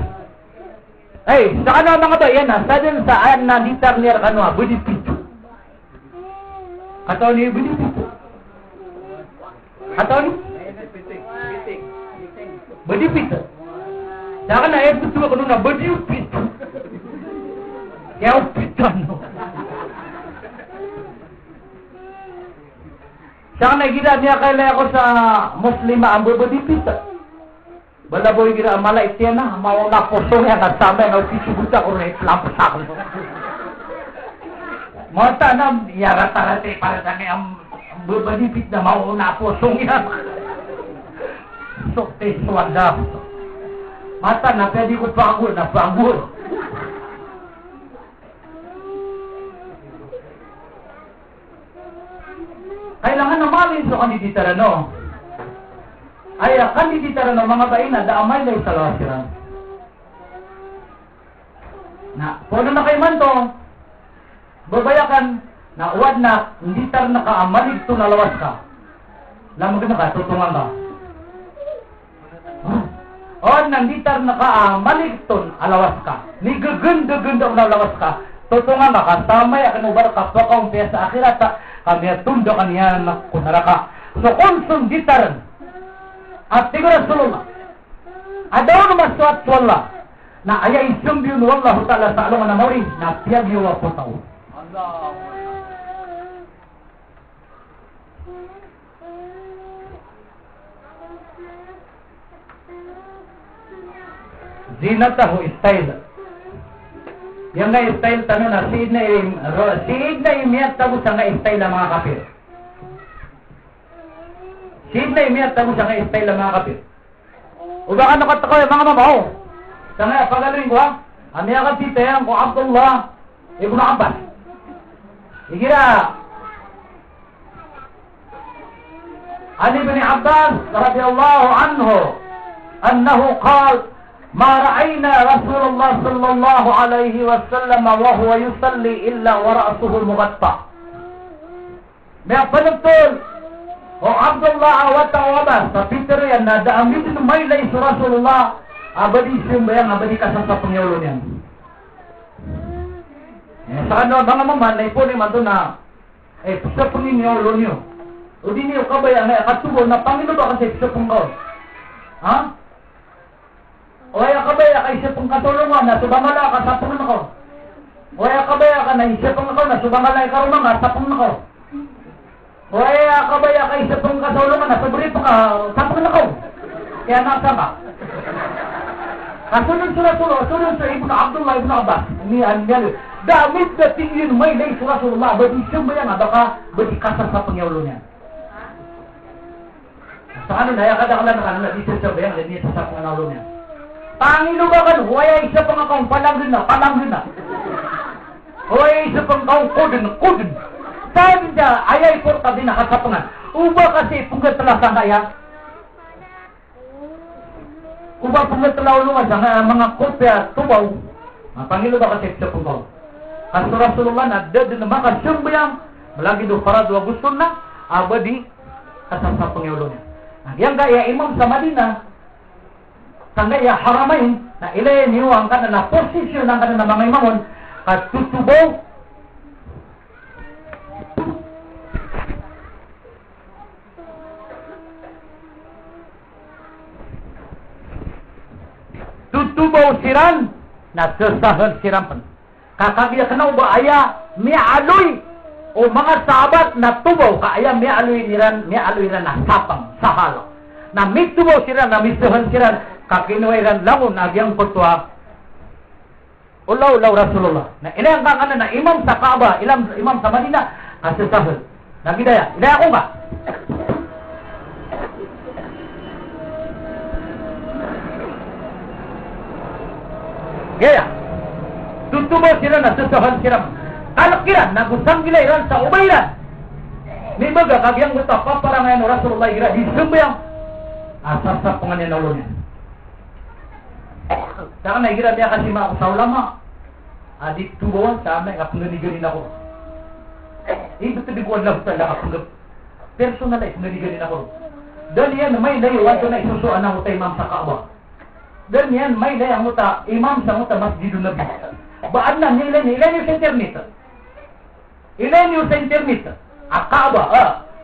Sa ano mga bay, yan sa din saan na ditar niya kano, budipito. Kataon niya budipito. Kataon niya? Budipito. Saka na betul ko na budipit. Kaya upitan no. Saka na gila niya kaila ako sa muslima ang budipit. Bala boy gira malait yan na mau na posong yan at sama na upisubuta ko na iplampasak. Mata na yara-tarate para sa ang budipit na mau na posong yan. Sokte suwanda. Mata na pwede ko panggur na panggur. Kailangan na malin so kandiditaran no. ay akan dititara ng mga baina daamay na isalawasiran. Na, kung na kay man to, babayakan na uwad na hindi tar nakaamalig to nalawas ka. Lamang ka, tutungan ka. Uwad na hindi tar nakaamalig to alawas ka. Ni gaganda nalawas ka. Tutungan ka, kasamay akan ubar ka pa kung piya sa akhirat kami tundo kaniya na kunaraka. So kung sunditaran at tiga Rasulullah adaw naman suat wala na aya isumbiyon wallahu ta'ala sa along na mawin na piyagyo wa po tao. Zinatahu style. Yang nga style tanong na siid na imiyat tago sa nga style ng mga kapir. Siid na imiyat tago sa nga style ng mga kapir. Uba ka nakatakoy mga mamaw. Sa nga pagaling ko ha. Amiya ka titayan ko Abdullah Ibn Abbas. Igira. Ali bin Abbas radiyallahu anhu annahu qala ما رأينا رسول الله صلى الله عليه وسلم وهو يصلي إلا ورأسه المغطى. May panagtol o Abdullah awat awabas sa Peter yan na daamid may lay sa Rasulullah abadi simbayang abadi kasang sa pangyolo niyan. Sa ano mga maman na ipon naman doon na sa pangyolo niyo. O di niyo kabaya nga katubo na Panginoon ba kasi sa pangkaw. Ha? Waya kabaya ka isip pong katulungan na subamala ka sa pong nako. Waya kabaya ka na isip pong nako na subamala ka rumang sa pong nako. Waya kabaya ka isip pong katulungan na subri pa ka sa pong nako. Kaya nasa ka. Kasunod sa Ibn Abdullah Ibn Abbas. Ni Anjali. Damit na tingin may lay sa Rasulullah. Badi siyang nga baka badi kasar sa pangyawlo niya. Sa ano na yakadakalan na kanila dito sa bayang ganyan sa pangyawlo niya. Panginoon ba kan, huwaya isa pang akong palanggin na. Huwaya isa pang akong kudin. Sabi niya, ayay po ka din nakasapangan. Uba kasi punggat talasan kaya. Uba punggat talaulungan sa mga kopya tubaw. Panginoon ba kasi isa pang akong. Kaso Rasulullah na dada na makasyumbayang, malagi do para do gusto na, abadi kasasapang yolo niya. Yang gaya imam sa Madinah, tangga ya haramain na ilay niyo ang kana na posisyon ng kana mga imamon katutubo siran na sesahan sirampan kakagya kana ba aya mialoy o mga sahabat na tubaw kaya mialoy niran na sapang sahala na mitubaw siran na misahan siran kakinuwairan langon agyang putwa ulaw Rasulullah na ilang kakana na imam sa Kaaba imam sa Madinah kasasahal nagidaya idaya ko nga kaya tutubo sila na sasahal sila kalakiran nagusang gilairan sa ubayran ni baga kagyang guta paparangayan Rasulullah ira di sumbayang asas sa panganyan na ulo niya. Saka nahigiran niya kasi mga sa ulama. Adik tubuan sa amin, kapunganiganin ako. Ito tibiguan lang talaga kapunag. Personalize, nganiganin ako. Dahil yan, may layuan ito na isusuan ng uta imam sa Kaaba. Dahil yan, may layang uta, imam sa uta masjidun nabi. Baan na, ilan yung sa internet. Ilan yung sa internet. Kaaba,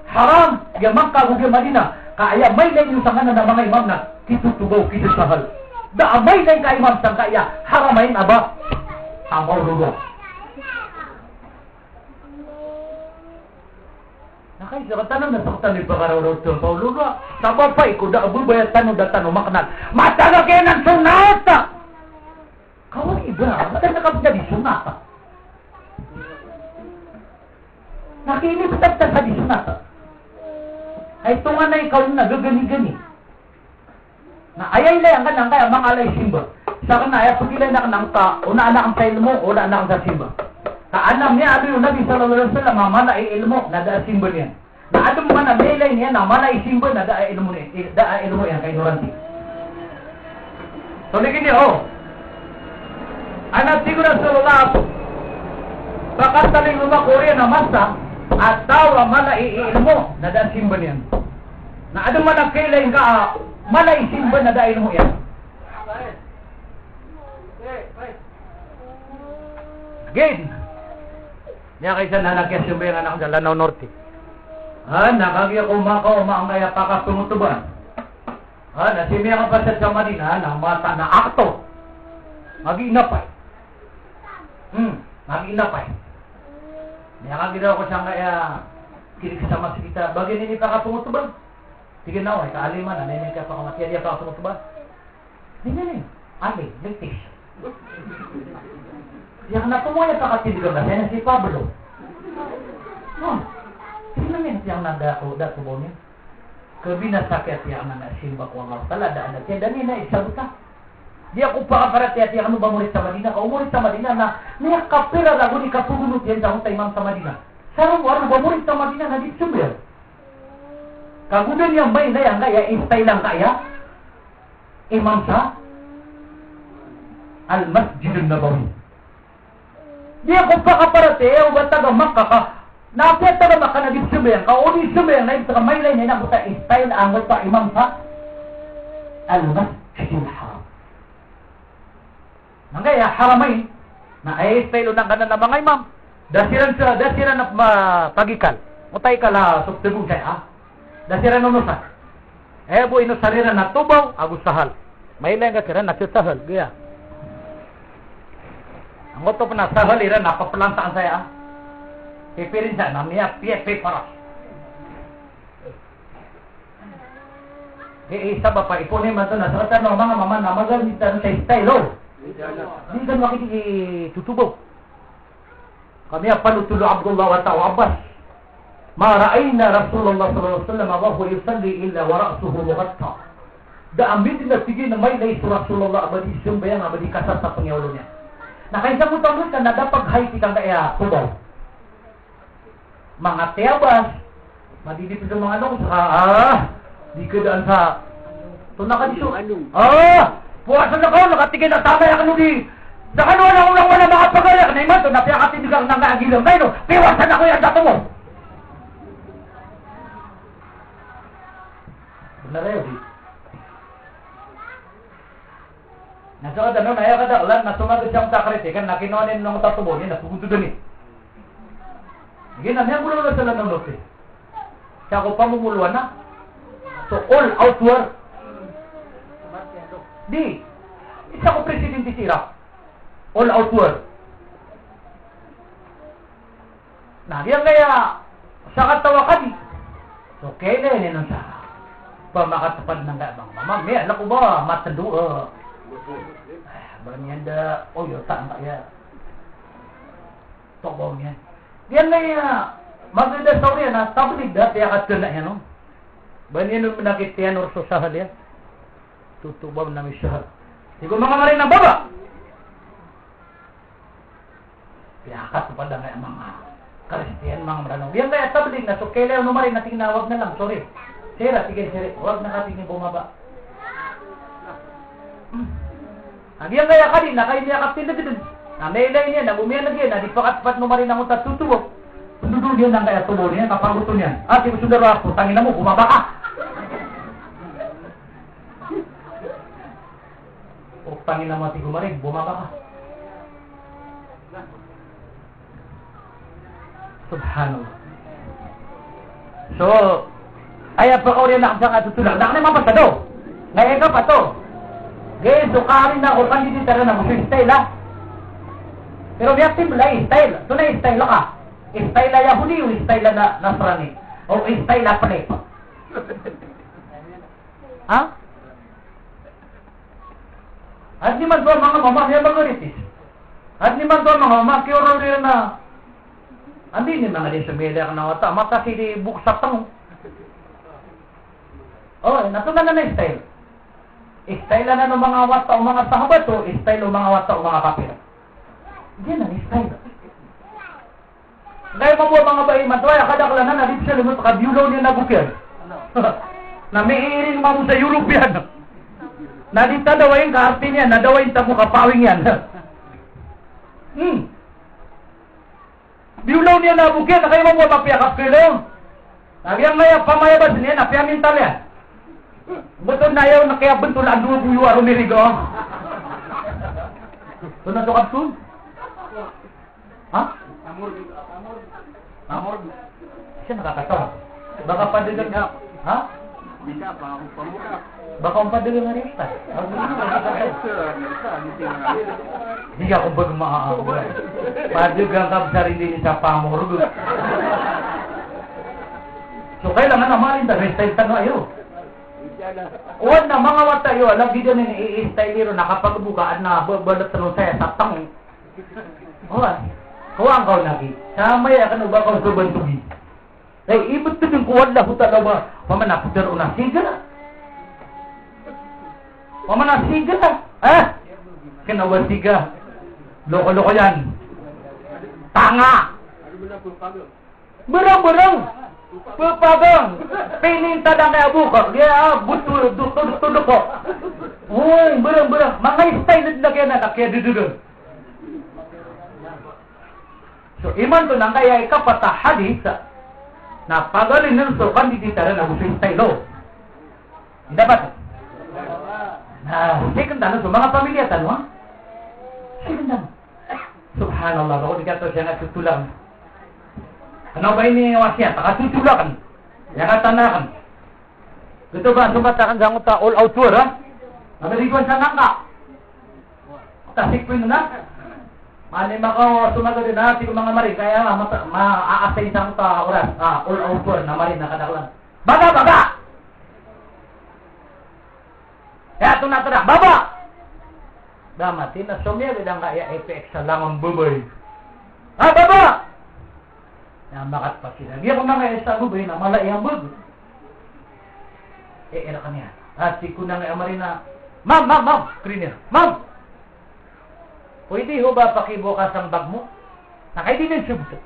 haram, yung Makkah, yung Madinah. Kaya may layang yung sa kanan ng mga imam na kitutubaw, kitusahal. Daamay na yung imam sang kaya haramain aba ang paulugo. Nakaisa ka tanong na saktan ni pagkaraw-raw ito ang paulugo. Sabab pa ikuda abubaya tanong maknal. Mataga kayo ng sunata! Kawang iba, mataga ka na di sunata. Nakiniptag ta sa di sunata. Ay tunga na ikaw na gagani-gani. Na ayay lang ka nang kaya mga alay simba. Sa kana ay pagilay na nang ka una na ang sa ilmo una na ang sa simba. Kaanam niya ano yung Nabi sallallahu alaihi wasallam mama na ilmo na da simba niya. Na adum man na belay niya na mana isimba na daa ilmo yan kay Duranti. So ligin niyo. Anak siguro Rasulullah bakit taling umakuri na masa at tawa mana iilmo na daa simba niyan. Na adum man na kailay ka mana isimba na daa ilmo yan. Again. Niya kaysa nalagyan simba yung anak sa Lanao Norte. Nakagya kumakaw maangaya pa ka tumutuban. Nasimya ka pa sa Madina ng mata na akto. Mag-inapay. Mag-inapay. Nakagiraw ko siya kaya kinig sa masikita. Bagay nini pa ka tumutuban. Sige na o, kaaliman na nini ka pa kamatiya diya pa ka tumutuban. Hindi na rin. Ali, ligtis. Yang natumuya pa ka tindigan na si Pablo. Sino naman siyang nadato mo niya? Kabinasakit siya ang nanasimba ko ang talada na siya. Dali na isabuta. Di ako pa kaparat siya ano ba murit sa Madina? Umurit sa Madina na niya kapira lago ni kapugunot yan sa hutay imam sa Madina. Sarang ano ba murit sa Madina na di sumber? Kagudan niyang bay na yan kaya istay lang kaya? Imam sa Al-Masjidun Nabawi. Di ako pa kaparat siya o ba taga Makkah ka? Napiyat na maka na dip sumayang, kauni sumayang na ito ka may line na buta style ang pa imam sa Al-Masjidil Haram. Nangaya haramay na ay style ng kanan na mga imam. Dasiran na pagikal. Mutay ka la subtibong siya Dasiran na nusak. Bu ino sarira na tubaw agus sahal. May line ka kira na sahal gaya. Ang oto pa na sahal ira napapalantaan saya Pipirin siya, namanya piye paras. Isa ba pa, ipunin mo ito na sa kata ng mga mama na magamitan sa style. Hindi ka makikitutubo. Kami panutulo Abdullah wa ta'u Abbas. Ma ra'ayna Rasulullah sallallahu alaihi wasallam wa huwa yusalli illa wa ra'suhu mughatta. Daamin din na sige na may lay sa Rasulullah abadi sumbayang abadi kasar sa pangyawlo niya. Nakaisa mo tawag ka na dapat haiti kang kaya tubaw. Mga tiyabas, madidipid ang mga anong, di ka daan sa, ito na ka dito. Puwasan na ko, nakatigil na tamay ako di, sa kanuan ako wala mga pagaya, na iman to, napiyakatindig ang nangagilang kayo, piwasan ako yan dato mo. Nareyo di. Nasa ka danon, ayaw ka daklan, nasumagod siyang takarite, kan nakinonin ng tatubo niya, napugunto doon Gina, may mula na sila ng lote. Siya ko pamumuluan na. So, all outward. Di. Isa ko presidente sira. All outward. Nagyang kaya, sa katawa ka di. So, kailan yun sa pamakatapad ng gabang mama. May anak ko ba, matando, barang da, yun, saan kaya? Tokbaw niya. Yan na maganda sa uriyan na tablig da, tiyakat ka na yan, no? Banyan nung nakitiyan or susahal yan. Tutubaw na may sahal. Hindi ko mga marin ng baba. Tiyakat pa lang ang mga Kristiyan, mga maranong. Yan kaya tablig na, so kailan numarin na tinawag na lang, sorry. Sira, sige, huwag na katingin bumaba. Ang yan kaya kanina, kayo niya kaptin na nailay niya, nagumiyan na diyan, na di pakat-pat numarin ang utat tutubo. Sundudo diyan lang kaya tubo niya, kapaguto niyan. Di mo sundaro ako, tangin na mo, bumaba ka. Tangin na mo, ti gumarin, bumaba ka. Subhanallah. So, ay pa ko rin nakasang atutulak. Nakasang mapasado. Ngayon ka pa to. Ngayon, sukarin na ako, hindi tara na mo, style ha. Pero biyak simula, style. Ito na style ka. Style na Yahudi o style na Nasrani. O style na pala. Ha? At di man doon mga mama, may magaritis. At di man doon mga mama, kiyoro rin na andi ni mga di sumila ka na wata. Mata si di buksak tamo. Natunan na style. Style na ng mga wata o mga sahabat o style o mga wata o mga kapira. Diyan ang style. Ngayon mabuha mga baiman, tuwaya kadakalanan na dito siya lumot, kabiulaw niya nabukyan. Na may iring mamu sa European. Na dito dawain kaarti niya, na dawain tamo kapawing yan. Biulaw niya nabukyan, na kayo mabuha mapiyakap kayo. Nagyang ngaya pamayabas niya, napiya mental yan. Betul na yaw, na kaya bentul ang duwa buyo aro mirigo. Ito na sukap sun? Ha? Amor. Siya nakakatawa. Baka padagang nga. Ha? Bisa pa ako pamuka. Baka ang padagang nga rin. Hindi ako bago maaamor. Padagang kabsar hindi sa pamor. So kailangan naman rin style tanong ayo. Uwan na mga mata yo, lagi din i-style niro nakapagbukaan na babalot tanong saya tapang. Uwan. Kuwang kau lagi. Samay akan ubah kau sebentugi. Ibut tu yung kuwan lah hutan ba. Pamana putar una siga. Pamana siga. Kenapa siga? Loko-loko yan. Tanga. Berang-berang. Pepagang. Pininta na kaya buka. Dia butuh duduk kok. Uy, berang-berang. Mga style na kaya na kaya duduk. So iman to nang kaya ikapata hadis na pagalin ng so kan dititara na gusto style. Dapat. Nah, second dan so mga pamilya tanwa. Second dan. Subhanallah, ako dikato siya nga tutulang. Ano ba ini wasiat? Takatutulakan. Yang tanakan. Ito ba sumatakan sa nguta all out tour ha? Namerikuan sa nangka. Tasik po na. Mali makaw sumagot din natin mga marin kaya maaasay isang oras all over na marin nakadaklan. Baga! Kaya ito natara, baba! Damatin na sumya bidang kaya FX sa langang bubay. Baba! Namakat pa sila. Di ako mga sa bubay na malay ang bug. Era kanya. Si kunang marin na, Ma'am! Cleaner. Ma'am! Pwede ho ba pakibukas ang bag mo? Nakaidi ng subto.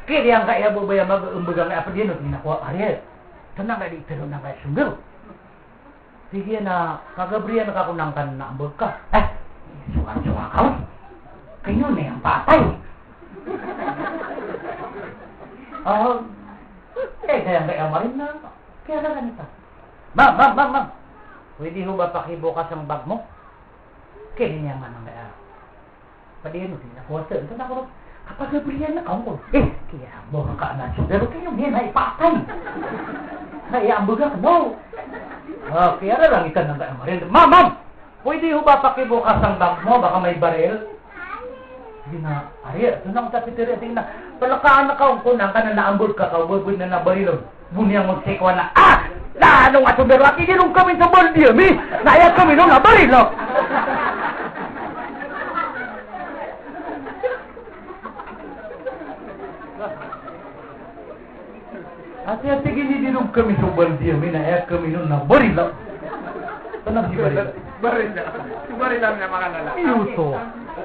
Kaya yang kaya mo ba yung mag-umbagang apa din? Nakuha, Ariel. Tanang ka dito na kaya sunggaw. Sige na, kagabriyan na kakunangkan na ambag ka. Suka-suka ka. Kayo na yung patay. Kaya kaya marin na. Kaya na ganito. Ma'am. Pwede ho ba pakibukas ang bag mo? Kaya niya man ang kaya. Padiyan mo din ako. Ito na ako. Kapag gabriyan na kamu. Kaya mo ka na siya. Pero kayo niya na ipatay. Naiambag ka. No. Kaya na lang ikan ng kaya marin. Ma'am! Pwede ho ba pakibukas ang bag mo? Baka may baril? Sige na. Ariel, ito na ako tapitiri. Sige na. Palakaan na ka. Kung nang ka na naambag ka. Kaubod na nabaril. Bunyang mo sekwa na. Lalo nga sumero. At inilong kami sa baldiam eh. Naya kami nung nabaril. Ate gini dinong kami sa baldiam eh. Naya kami nung nabaril. Tanang si baril. Baril lang na makalala. Iyuto.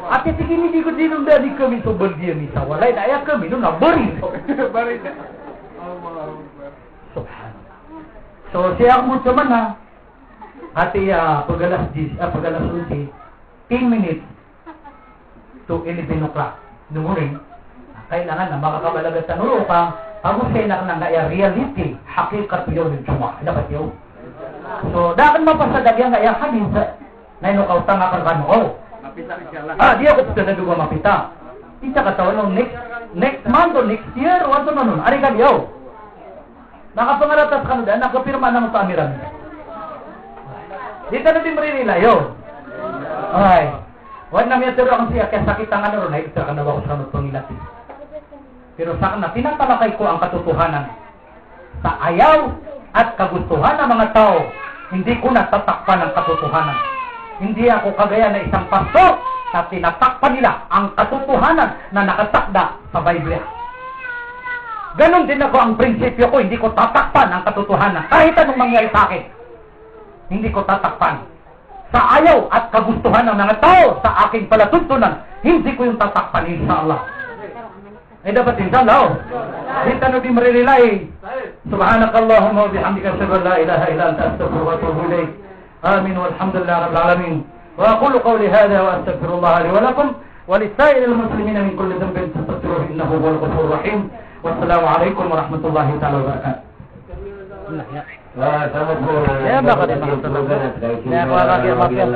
Ate gini di ko dinong dali kami sa baldiam eh. Sa walay. Naya kami nung nabaril. Baril na. Subhanallah. So siya mo naman ha. Ate pagalas 11, 10 minutes to 11 o'clock in the morning. Kailangan na makakabalagat sa nulo pa. Pag siya na kaya reality, hakikat yun yung cuma. Dapat yun. So dapat mapasadagyan kaya kanin sa nainukau tanga kan Mapita siya lang. Dia ko pita juga mapita. Kita katawa next month or next year o ano nun. Ari ka diyaw. Nakapangaratas ka na nakapirma ng pamiran. Dito na din marinila yun. Ay. Huwag na miya tiro akong siya kaya sakit ang ano ron. Ay, ito ka na ba ko sa pangilati. Pero sa na, tinatalakay ko ang katotohanan. Sa ayaw at kagustuhan ng mga tao, hindi ko natatakpan ang katotohanan. Hindi ako kagaya na isang pastor na tinatakpan nila ang katotohanan na nakatakda sa Biblia. Ganon din ako ang prinsipyo ko, hindi ko tatakpan ang katotohanan. Kahit anong mangyari sa akin, hindi ko tatakpan. Sa ayaw at kagustuhan ng mga tao, sa aking palatuntunan, hindi ko yung tatakpan, inshallah. Ay dapat insan daw. Kita no di marililay. Subhanakallahumma wa bihamdika asyhadu an la ilaha illa anta astaghfiruka wa atubu ilaik. Amin walhamdulillahi rabbil alamin. Wa aqulu qawli hadha wa astaghfirullah li wa lakum wa lisairil muslimina min kulli dhanbin fastaghfiruhu innahu huwal ghafurur rahim. Wassalamu alaikum warahmatullahi taala wabarakatuh. Ya bakit makatulog. Ya ko lagi mafia.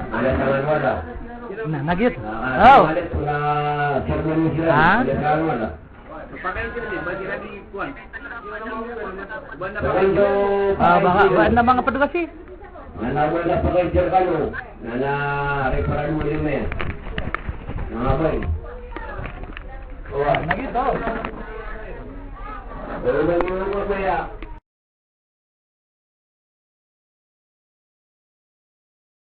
Ada tangan wala. Nah, nagit. Oh. Ah? Baka na mga petugas sih. Wala pakai jerkano. Nana reparan mo din eh. Nangabay. Nagit. Oh. Wala mo kaya.